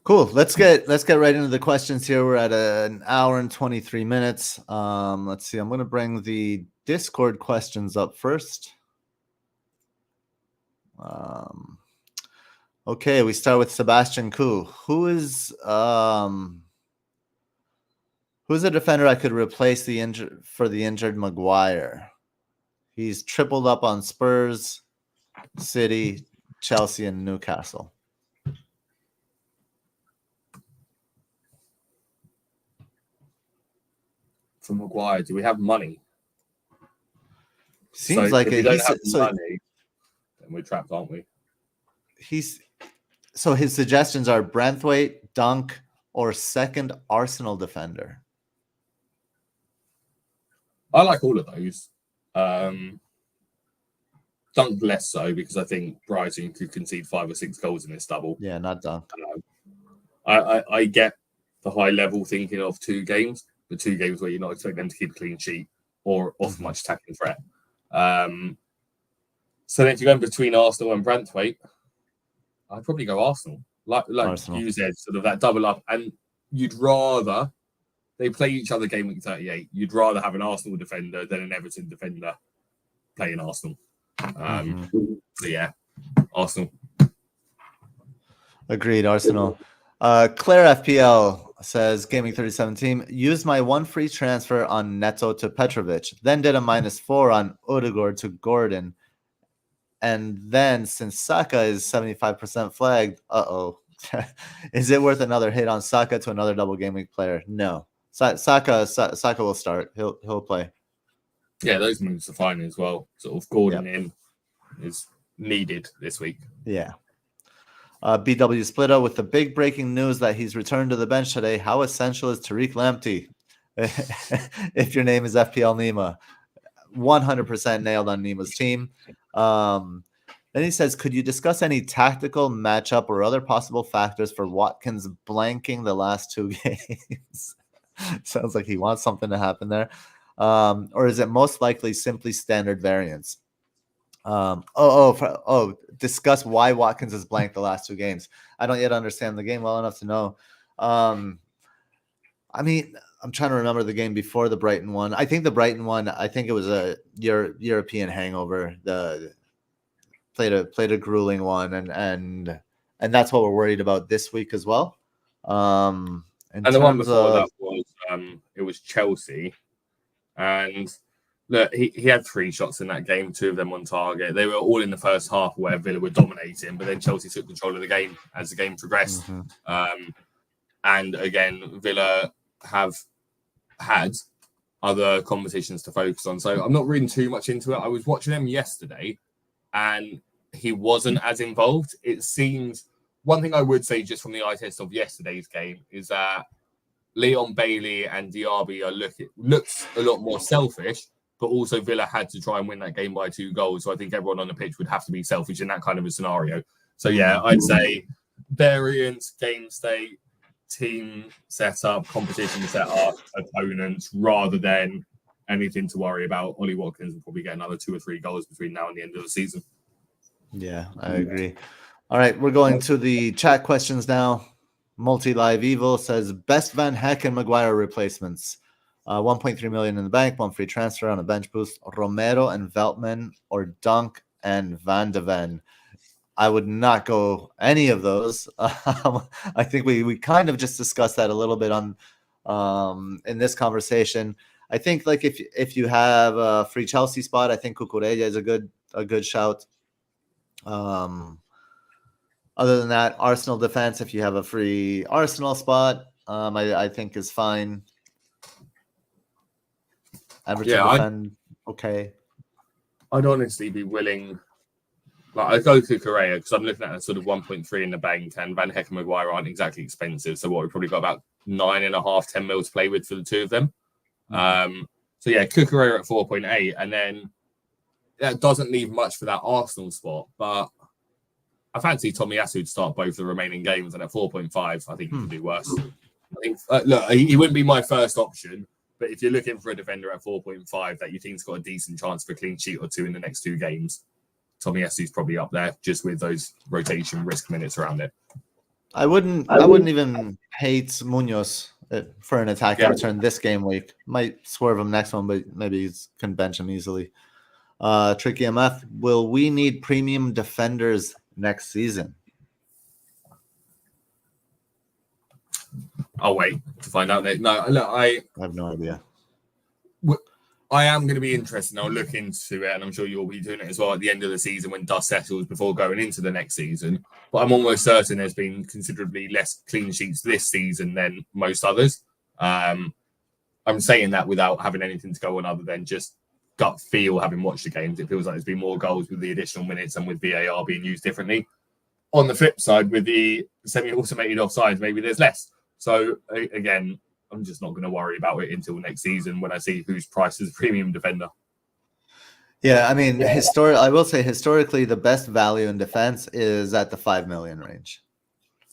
Cool. Let's get right into the questions here. We're at an hour and 23 minutes. Let's see. I'm going to bring the Discord questions up first. Okay, we start with Sebastian Koo. Who's a defender I could replace the injured Maguire? He's tripled up on Spurs, City, Chelsea, and Newcastle. For Maguire, do we have money? Seems like if it. We don't have money, then we're trapped, aren't we? So his suggestions are Branthwaite, Dunk, or second Arsenal defender. I like all of those. Dunk less so because I think Brighton could concede 5 or 6 goals in this double. Yeah, not Dunk. I get the high level thinking of 2 games, the 2 games where you're not expecting them to keep a clean sheet or off much attacking threat. So then if you're going between Arsenal and Branthwaite, I'd probably go Arsenal. Like Arsenal. You said, sort of that double up. And you'd rather they play each other game week 38. You'd rather have an Arsenal defender than an Everton defender playing Arsenal. So yeah, Arsenal. Agreed, Arsenal. Claire FPL says, Gaming37 team, used my 1 free transfer on Neto to Petrovic, then did a -4 on Odegaard to Gordon, And then since Saka is 75% flagged, is it worth another hit on Saka to another double game week player? No. Saka will start. He'll play. Yeah, those moves are fine as well. Sort of Gordon in is needed this week. Yeah. BW Splitter with the big breaking news that he's returned to the bench today. How essential is Tariq Lamptey? If your name is FPL Nima, 100% nailed on Nima's team. Then he says, could you discuss any tactical matchup or other possible factors for Watkins blanking the last 2 games? Sounds like he wants something to happen there. Or is it most likely simply standard variance? Discuss why Watkins has blanked the last 2 games. I don't yet understand the game well enough to know. I mean, I'm trying to remember the game before the Brighton one. I think the Brighton one, it was a European hangover. Played a grueling one, and that's what we're worried about this week as well. And the one before that was it was Chelsea, and look, he had 3 shots in that game, 2 of them on target. They were all in the first half where Villa were dominating, but then Chelsea took control of the game as the game progressed. And again, Villa have had other competitions to focus on. So I'm not reading too much into it. I was watching him yesterday, and he wasn't as involved. It seems, one thing I would say just from the eye test of yesterday's game is that Leon Bailey and Diaby looks a lot more selfish, but also Villa had to try and win that game by 2 goals. So I think everyone on the pitch would have to be selfish in that kind of a scenario. So yeah, I'd say variance, game state, team setup, competition setup, opponents, rather than anything to worry about. Ollie Watkins will probably get another 2 or 3 goals between now and the end of the season. Yeah, I agree. All right, we're going to the chat questions now. Multi-Live Evil says, best Van Heck and Maguire replacements. 1.3 million in the bank, 1 free transfer on a bench boost. Romero and Veltman, or Dunk and Van de Ven. I would not go any of those. I think we kind of just discussed that a little bit on in this conversation. I think like if you have a free Chelsea spot, I think Cucurella is a good shout. Other than that, Arsenal defense, if you have a free Arsenal spot, I think is fine. Everton defend, okay. I'd honestly be willing. Like, I go to Correa because I'm looking at a sort of 1.3 in the bank, and Van Heck and Maguire aren't exactly expensive. So we've probably got about 9.5, 10 mil to play with for the 2 of them. So yeah, Cucurella at 4.8, and then that doesn't leave much for that Arsenal spot. But I fancy Tomiyasu to start both the remaining games, and at 4.5, I think he can do worse. I think look, he wouldn't be my first option, but if you're looking for a defender at 4.5 that you think's got a decent chance for a clean sheet or 2 in the next 2 games, Tomiyasu's probably up there just with those rotation risk minutes around it. I wouldn't even hate Munoz for an attacking return this game week. Might swerve him next one, but maybe he can bench him easily. Tricky MF, will we need premium defenders next season? I'll wait to find out. No, look, I have no idea. I am going to be interested. I'll look into it, and I'm sure you'll be doing it as well at the end of the season when dust settles before going into the next season. But I'm almost certain there's been considerably less clean sheets this season than most others. I'm saying that without having anything to go on other than just gut feel, having watched the games. It feels like there's been more goals with the additional minutes and with VAR being used differently. On the flip side, with the semi-automated offsides, maybe there's less. So again, I'm just not going to worry about it until next season when I see who's priced as a premium defender. Yeah, I mean, I will say historically, the best value in defense is at the 5 million range.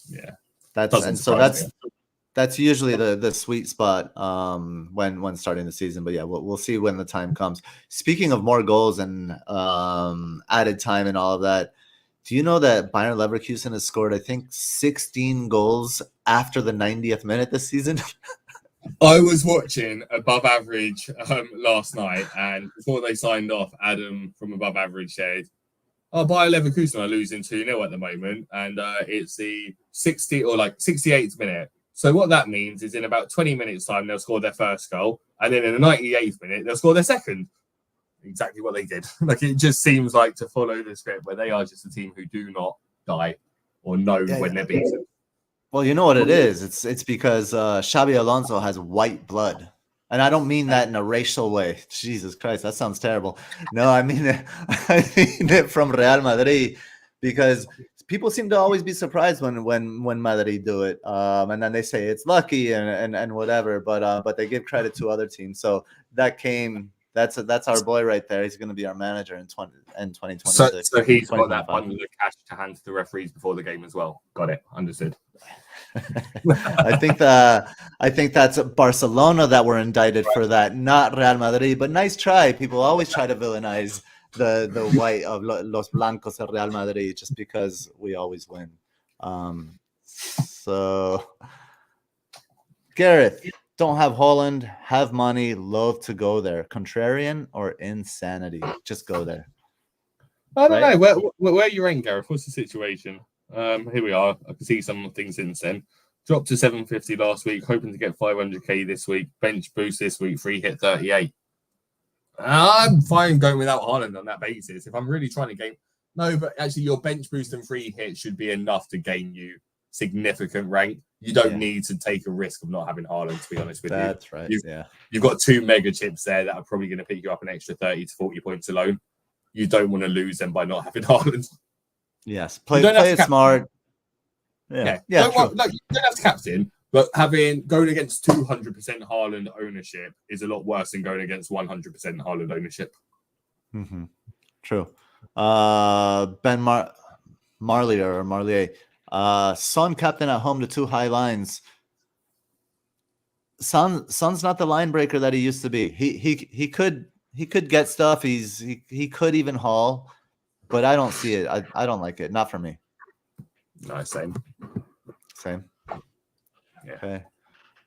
Yeah, that's usually the sweet spot when starting the season. But yeah, we'll see when the time comes. Speaking of more goals and added time and all of that, do you know that Bayern Leverkusen has scored, I think, 16 goals after the 90th minute this season? I was watching Above Average last night, and before they signed off, Adam from Above Average said, Bayer Leverkusen are losing 2-0 at the moment, and it's the 68th minute. So what that means is in about 20 minutes' time, they'll score their first goal, and then in the 98th minute, they'll score their second. exactly what they did. Like, it just seems like to follow the script where they are just a team who do not die or know when they're beaten. Well, you know what it is. It's because Xabi Alonso has white blood. And I don't mean that in a racial way. Jesus Christ, that sounds terrible. No, I mean it from Real Madrid, because people seem to always be surprised when Madrid do it, and then they say it's lucky and whatever. But they give credit to other teams. So that's our boy right there. He's going to be our manager in 2026. So he's got that bundle of cash to hand to the referees before the game as well. Got it. Understood. I think that's Barcelona that were indicted for that, not Real Madrid. But nice try. People always try to villainize the white of Los Blancos of Real Madrid just because we always win. So Gareth, don't have Holland, have money, loathe to go there. Contrarian or insanity? Just go there. I don't know. Where are you in, Gareth? What's the situation? Here we are. I can see some things since then. Dropped to 750 last week, hoping to get 500k this week. Bench boost this week, free hit 38. I'm fine going without Haaland on that basis. If I'm really trying to gain, no, but actually your bench boost and free hit should be enough to gain you significant rank. You don't need to take a risk of not having Haaland, to be honest with you. That's right. You've got 2 mega chips there that are probably going to pick you up an extra 30 to 40 points alone. You don't want to lose them by not having Haaland. Yes, play it smart. Yeah. No, you don't have to captain, but going against 200% Haaland ownership is a lot worse than going against 100% Haaland ownership. Mm-hmm. True. Ben Marlier, Son captain at home to 2 high lines. Son's not the line breaker that he used to be. He could get stuff. He could even haul, but I don't see it. I don't like it. Not for me. No, same. Yeah. Okay.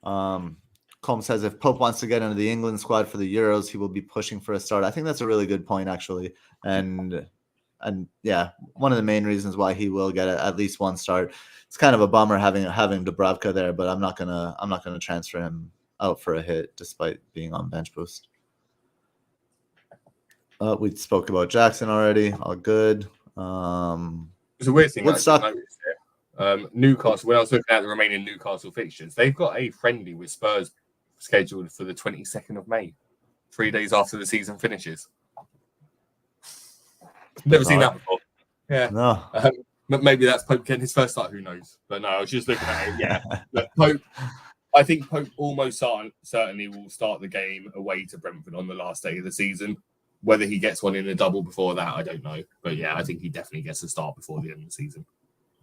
Colm says if Pope wants to get into the England squad for the Euros, he will be pushing for a start. I think that's a really good point, actually. And yeah, one of the main reasons why he will get at least one start. It's kind of a bummer having Dubravka there, but I'm not gonna transfer him out for a hit despite being on bench boost. We spoke about Jackson already. All good. It's a weird thing. Newcastle, when I was looking at the remaining Newcastle fixtures, they've got a friendly with Spurs scheduled for the 22nd of May, 3 days after the season finishes. Never seen that before. Yeah. No. Maybe that's Pope getting his first start. Who knows? But no, I was just looking at it. Yeah. Look, Pope. I think Pope almost certainly will start the game away to Brentford on the last day of the season. Whether he gets one in a double before that, I don't know. But yeah, I think he definitely gets a start before the end of the season.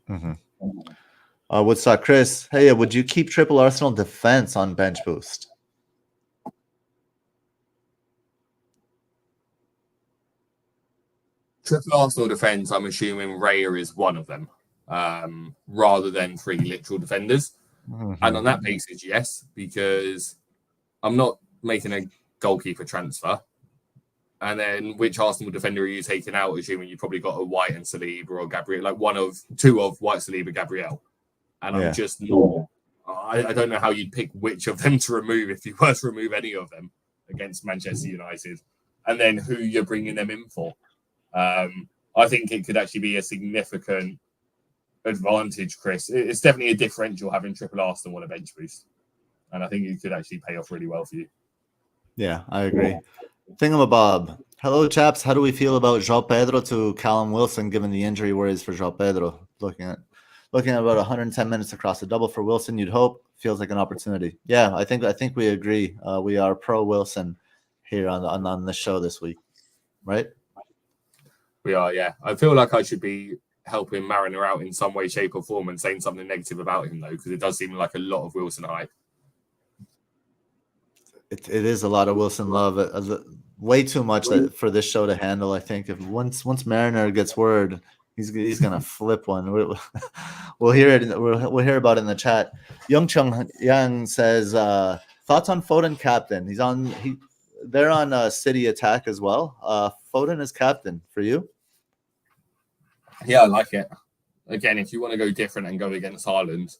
Mm-hmm. Woodstock Chris, hey, would you keep triple Arsenal defense on bench boost? Triple Arsenal defense, I'm assuming Raya is one of them, rather than 3 literal defenders. Mm-hmm. And on that basis, yes, because I'm not making a goalkeeper transfer. And then which Arsenal defender are you taking out, assuming you've probably got a White and Saliba or Gabriel, like 2 of White, Saliba, Gabriel. And I'm just not, I don't know how you'd pick which of them to remove if you were to remove any of them against Manchester United. And then who you're bringing them in for. I think it could actually be a significant advantage, Chris. It's definitely a differential having triple Arsenal on a bench boost. And I think it could actually pay off really well for you. Yeah, I agree. Thingamabob. Hello, chaps. How do we feel about João Pedro to Callum Wilson, given the injury worries for João Pedro? Looking at about 110 minutes across the double for Wilson, you'd hope. Feels like an opportunity. Yeah, I think we agree. We are pro Wilson here on the show this week, right? We are, yeah. I feel like I should be helping Mariner out in some way, shape, or form and saying something negative about him, though, because it does seem like a lot of Wilson hype. It is a lot of Wilson love. Way too much for this show to handle. I think if once Mariner gets word, he's gonna flip one. We'll hear it. We'll hear about it in the chat. Young Chung Yang says thoughts on Foden captain. They're on City Attack as well. Foden is captain for you. Yeah, I like it. Again, if you want to go different and go against Haaland,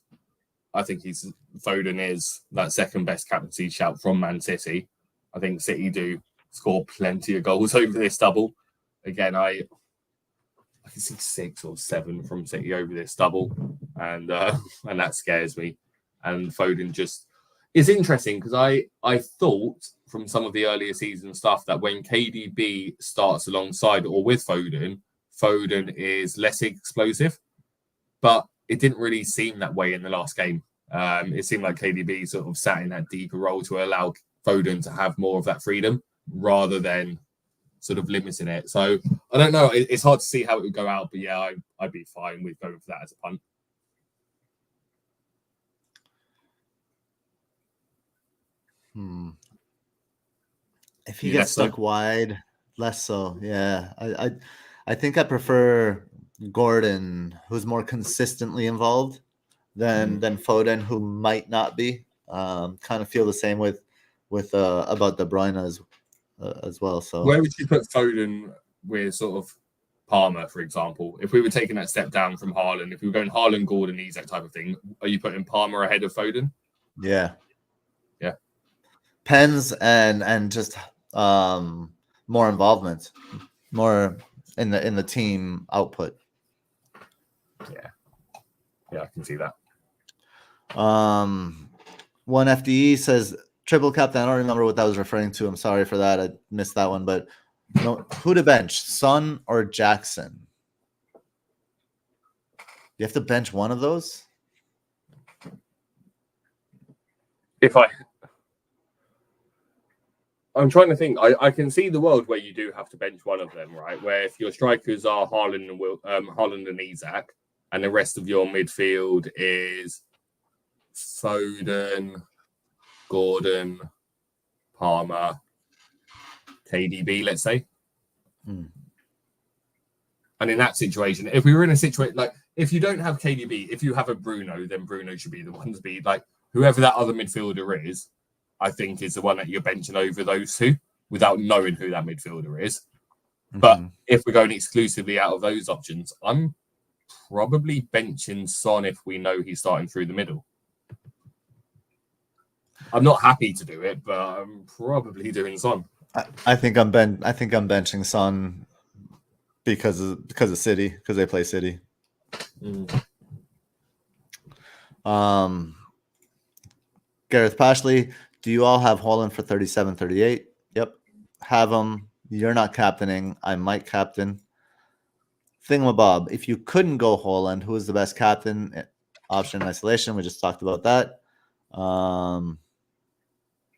I think Foden is that second best captaincy shout from Man City. I think City do score plenty of goals over this double. Again, I can see 6 or 7 from City over this double, and that scares me. And Foden just it's interesting because I thought from some of the earlier season stuff that when KDB starts alongside or with Foden is less explosive, but it didn't really seem that way in the last game. It seemed like KDB sort of sat in that deeper role to allow Foden to have more of that freedom rather than sort of limiting it. So I don't know. It's hard to see how it would go out, but yeah, I'd be fine with going for that as a punt. If he gets stuck wide, less so. Yeah, I think I prefer Gordon, who's more consistently involved than Foden, who might not be. Kind of feel the same with about De Bruyne as well. So where would you put Foden with sort of Palmer, for example? If we were taking that step down from Haaland, if we were going Haaland, Gordon, Isak type of thing, are you putting Palmer ahead of Foden? Yeah. Pens and just more involvement, more in the team output. Yeah, I can see that. One FDE says triple captain. I don't remember what that was referring to. I'm sorry for that. I missed that one. But no, who to bench, Son or Jackson? You have to bench one of those. I'm trying to think. I can see the world where you do have to bench one of them, right? Where if your strikers are Haaland and Isak, and the rest of your midfield is Foden, Gordon, Palmer, KDB, let's say. And in that situation, if we were in a situation like if you don't have KDB, if you have a Bruno, then Bruno should be the one to be like whoever that other midfielder is. I think is the one that you're benching over those two without knowing who that midfielder is. But if we're going exclusively out of those options, I'm probably benching Son if we know he's starting through the middle. I'm not happy to do it, but I'm probably doing Son. I think I'm benching Son because of City, because they play City. Gareth Pashley, do you all have Haaland for 37-38? Yep. Have him. You're not captaining. I might captain. Thingamabob, if you couldn't go Haaland, who is the best captain option in isolation? We just talked about that.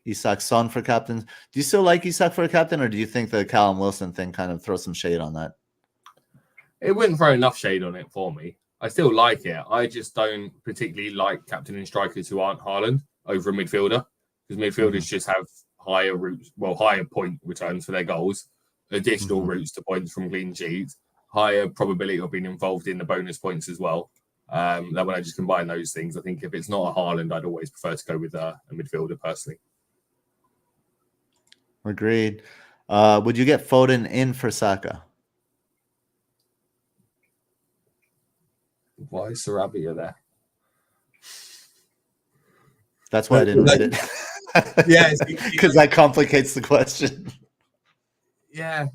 Isak, Son for captain. Do you still like Isak for a captain, or do you think the Callum Wilson thing kind of throws some shade on that? It wouldn't throw enough shade on it for me. I still like it. I just don't particularly like captaining strikers who aren't Haaland over a midfielder, because midfielders just have higher point returns for their goals, additional routes to points from clean sheets, higher probability of being involved in the bonus points as well. That when I just combine those things, I think if it's not a Haaland, I'd always prefer to go with a midfielder personally. Agreed. Would you get Foden in for Saka? Why is Sarabia there? That's why I didn't read it. Yeah, because that complicates the question. Yeah,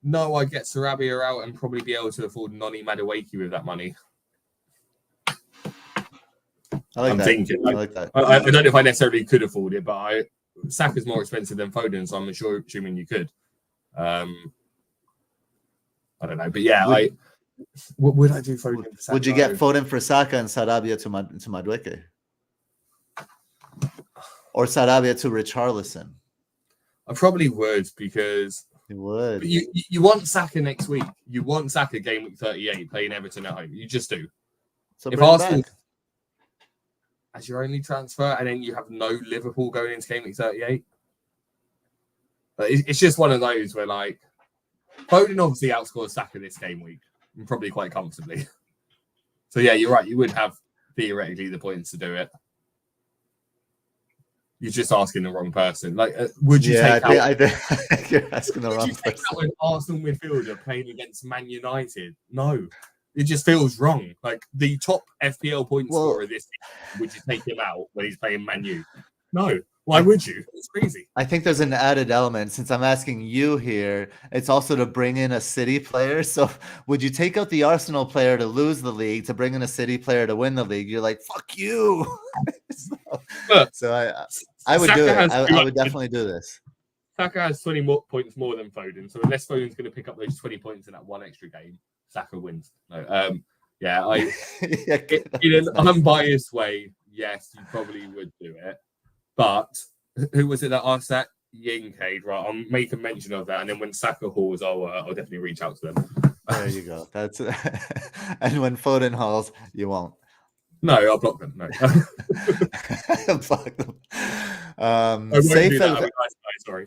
no, I get Sarabia out and probably be able to afford Noni Madueke with that money. I'm thinking. I like that. I don't know if I necessarily could afford it, but Saka's more expensive than Foden, so I'm assuming you could. I don't know, but yeah, what would I do Foden for Saka? Would you get Foden for Saka and Sarabia to Madueke? Or Sarabia to Richarlison? I probably would, because you would. But you want Saka next week. You want Saka game week 38 playing Everton at home. You just do. So if Arsenal as your only transfer, and then you have no Liverpool going into game week 38, it's just one of those where Foden obviously outscores Saka this game week, and probably quite comfortably. So yeah, you're right. You would have theoretically the points to do it. You're just asking the wrong person. Would you take out? I think you're asking the wrong person. Would you take out an Arsenal midfielder playing against Man United? No, it just feels wrong. The top FPL point scorer this year, would you take him out when he's playing Man U? No. Why would you? It's crazy. I think there's an added element. Since I'm asking you here, it's also to bring in a City player. So would you take out the Arsenal player to lose the league to bring in a City player to win the league? You're like, fuck you. so I would do it. I would definitely do this. Saka has 20 more points more than Foden. So unless Foden's going to pick up those 20 points in that one extra game, Saka wins. No, yeah, in an unbiased way, yes, you probably would do it. But who was it that asked that? Yincade, right? I'll make a mention of that, and then when Saka hauls, I'll definitely reach out to them. There you go. That's and when Foden hauls, you won't. No, I'll block them. No, block them. Sorry.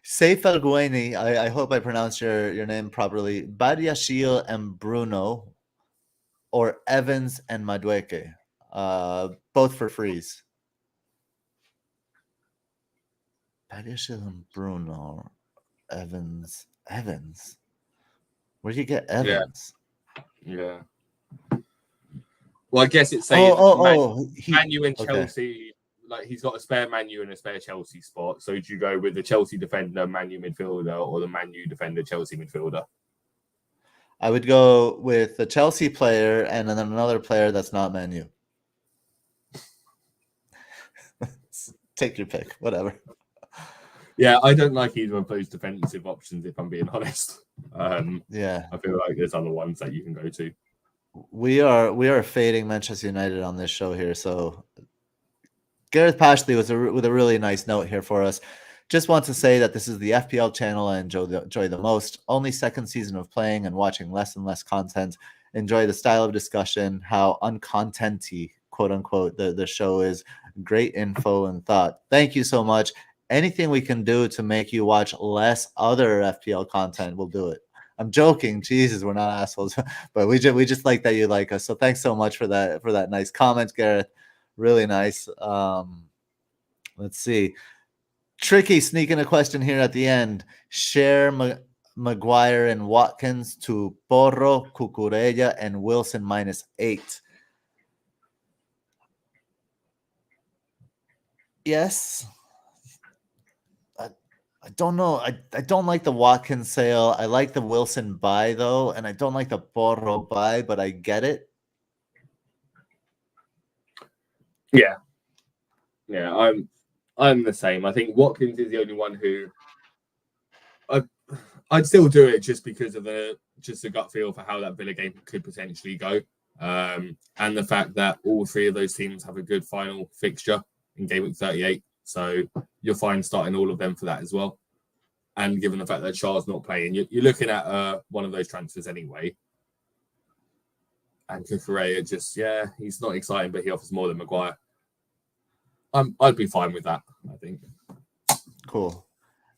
Saif Algueni, I hope I pronounced your name properly. Badiashile and Bruno, or Evans and Madueke, both for freeze. Badiashile and Bruno, Evans. Where do you get Evans? Yeah. Well, I guess it's saying Manu and Chelsea. Like he's got a spare Manu and a spare Chelsea spot. So do you go with the Chelsea defender, Manu midfielder, or the Manu defender, Chelsea midfielder? I would go with the Chelsea player and then another player that's not Manu. Take your pick, whatever. Yeah, I don't like either of those defensive options, if I'm being honest. Yeah, I feel like there's other ones that you can go to. We are fading Manchester United on this show here, so Gareth Pashley was with a really nice note here for us. Just want to say that this is the FPL channel I enjoy the most. Only second season of playing and watching less and less content. Enjoy the style of discussion, how uncontenty, quote unquote, the show is. Great info and thought. Thank you so much. Anything we can do to make you watch less other FPL content, we'll do it. I'm joking. Jesus, we're not assholes, but we just like that you like us. So thanks so much for that nice comment, Gareth. Really nice. Let's see. Tricky sneaking a question here at the end. Share Maguire and Watkins to Porro, Cucurella, and Wilson -8. Yes. I don't know. I don't like the Watkins sale. I like the Wilson buy though, and I don't like the Porro buy, but I get it. Yeah, I'm the same. I think Watkins is the only one who I'd still do it just because of the gut feel for how that Villa game could potentially go, and the fact that all three of those teams have a good final fixture in Gameweek 38. So you're fine starting all of them for that as well. And given the fact that Charles not playing, you're looking at one of those transfers anyway. And Cucurella he's not exciting, but he offers more than Maguire. I'd be fine with that, I think. Cool.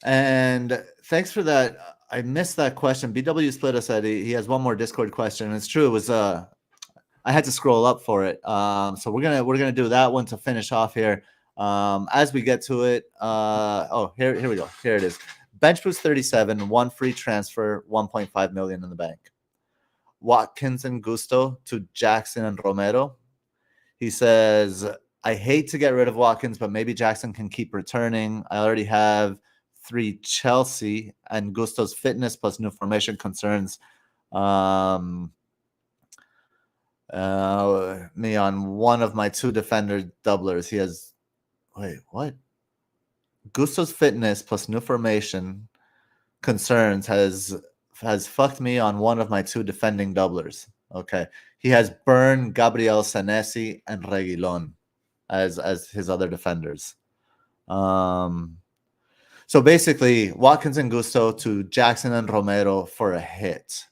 And thanks for that. I missed that question. BW Splitter said he has one more Discord question. And it's true. It was I had to scroll up for it. So we're gonna do that one to finish off here. As we get to it, here we go. Here it is. BenchBoost37, one free transfer, 1.5 million in the bank. Watkins and Gusto to Jackson and Romero. He says, I hate to get rid of Watkins, but maybe Jackson can keep returning. I already have 3 Chelsea, and Gusto's fitness plus new formation concerns me on one of my 2 defender doublers. He has what? Gusto's fitness plus new formation concerns has fucked me on one of my 2 defending doublers. Okay. He has Byrne, Gabriel Senesi, and Reguilon as his other defenders. So basically, Watkins and Gusto to Jackson and Romero for a hit.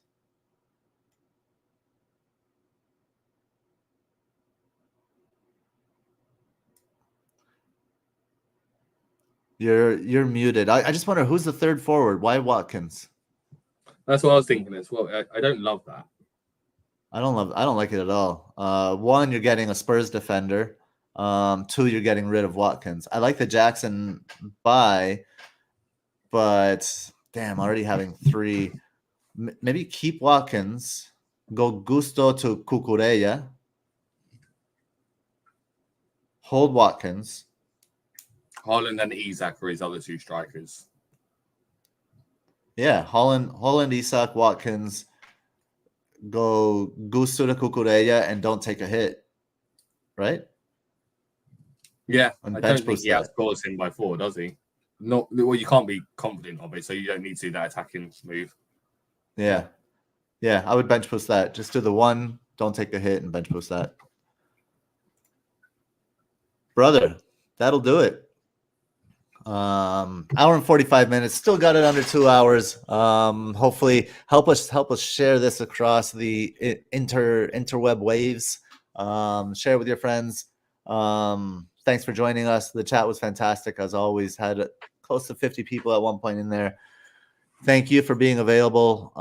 You're muted. I just wonder who's the third forward. Why Watkins? That's what I was thinking as well. I don't love that. I don't like it at all. 1, you're getting a Spurs defender. 2, you're getting rid of Watkins. I like the Jackson buy, but damn, already having 3. Maybe keep Watkins. Go Gusto to Cucurella. Hold Watkins. Haaland and Isak are his other two strikers. Yeah, Holland, Isak, Watkins, go Gusto to Cucurella and don't take a hit, right? Yeah, And I bench don't think boost he that. outscores him by 4, does he? Not well. You can't be confident of it, so you don't need to do that attacking move. Yeah. Yeah, I would bench boost that. Just do the one, don't take a hit, and bench boost that. Brother, that'll do it. Hour and 45 minutes. Still got it under 2 hours. Hopefully help us share this across the interweb waves. Share it with your friends. Thanks for joining us. The chat was fantastic as always. Had close to 50 people at one point in there. Thank you for being available.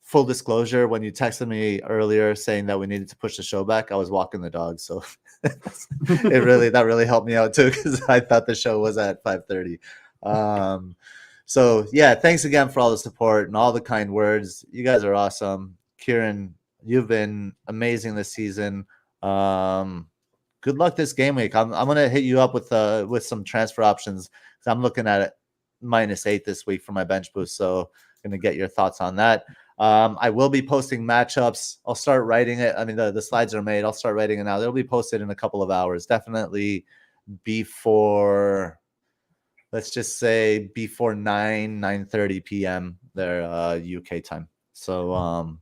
Full disclosure, when you texted me earlier saying that we needed to push the show back, I was walking the dog, so that really helped me out too, because I thought the show was at 5:30. So yeah, thanks again for all the support and all the kind words. You guys are awesome. Kieran, you've been amazing this season. Good luck this game week. I'm gonna hit you up with some transfer options, because I'm looking at it -8 this week for my bench boost. So I'm gonna get your thoughts on that. I will be posting matchups. I'll start writing it. I mean, the slides are made. I'll start writing it now. They'll be posted in a couple of hours. Definitely before, let's just say before 9:30 p.m. their UK time. So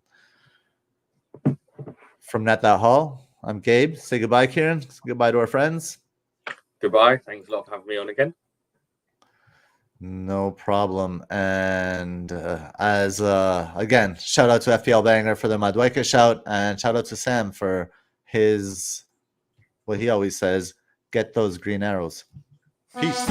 from Net That Haul, I'm Gabe. Say goodbye, Kieran. Goodbye to our friends. Goodbye. Thanks a lot for having me on again. No problem. And as again, shout out to FPL Banger for the Madweka shout, and shout out to Sam for his, what he always says, get those green arrows. Peace.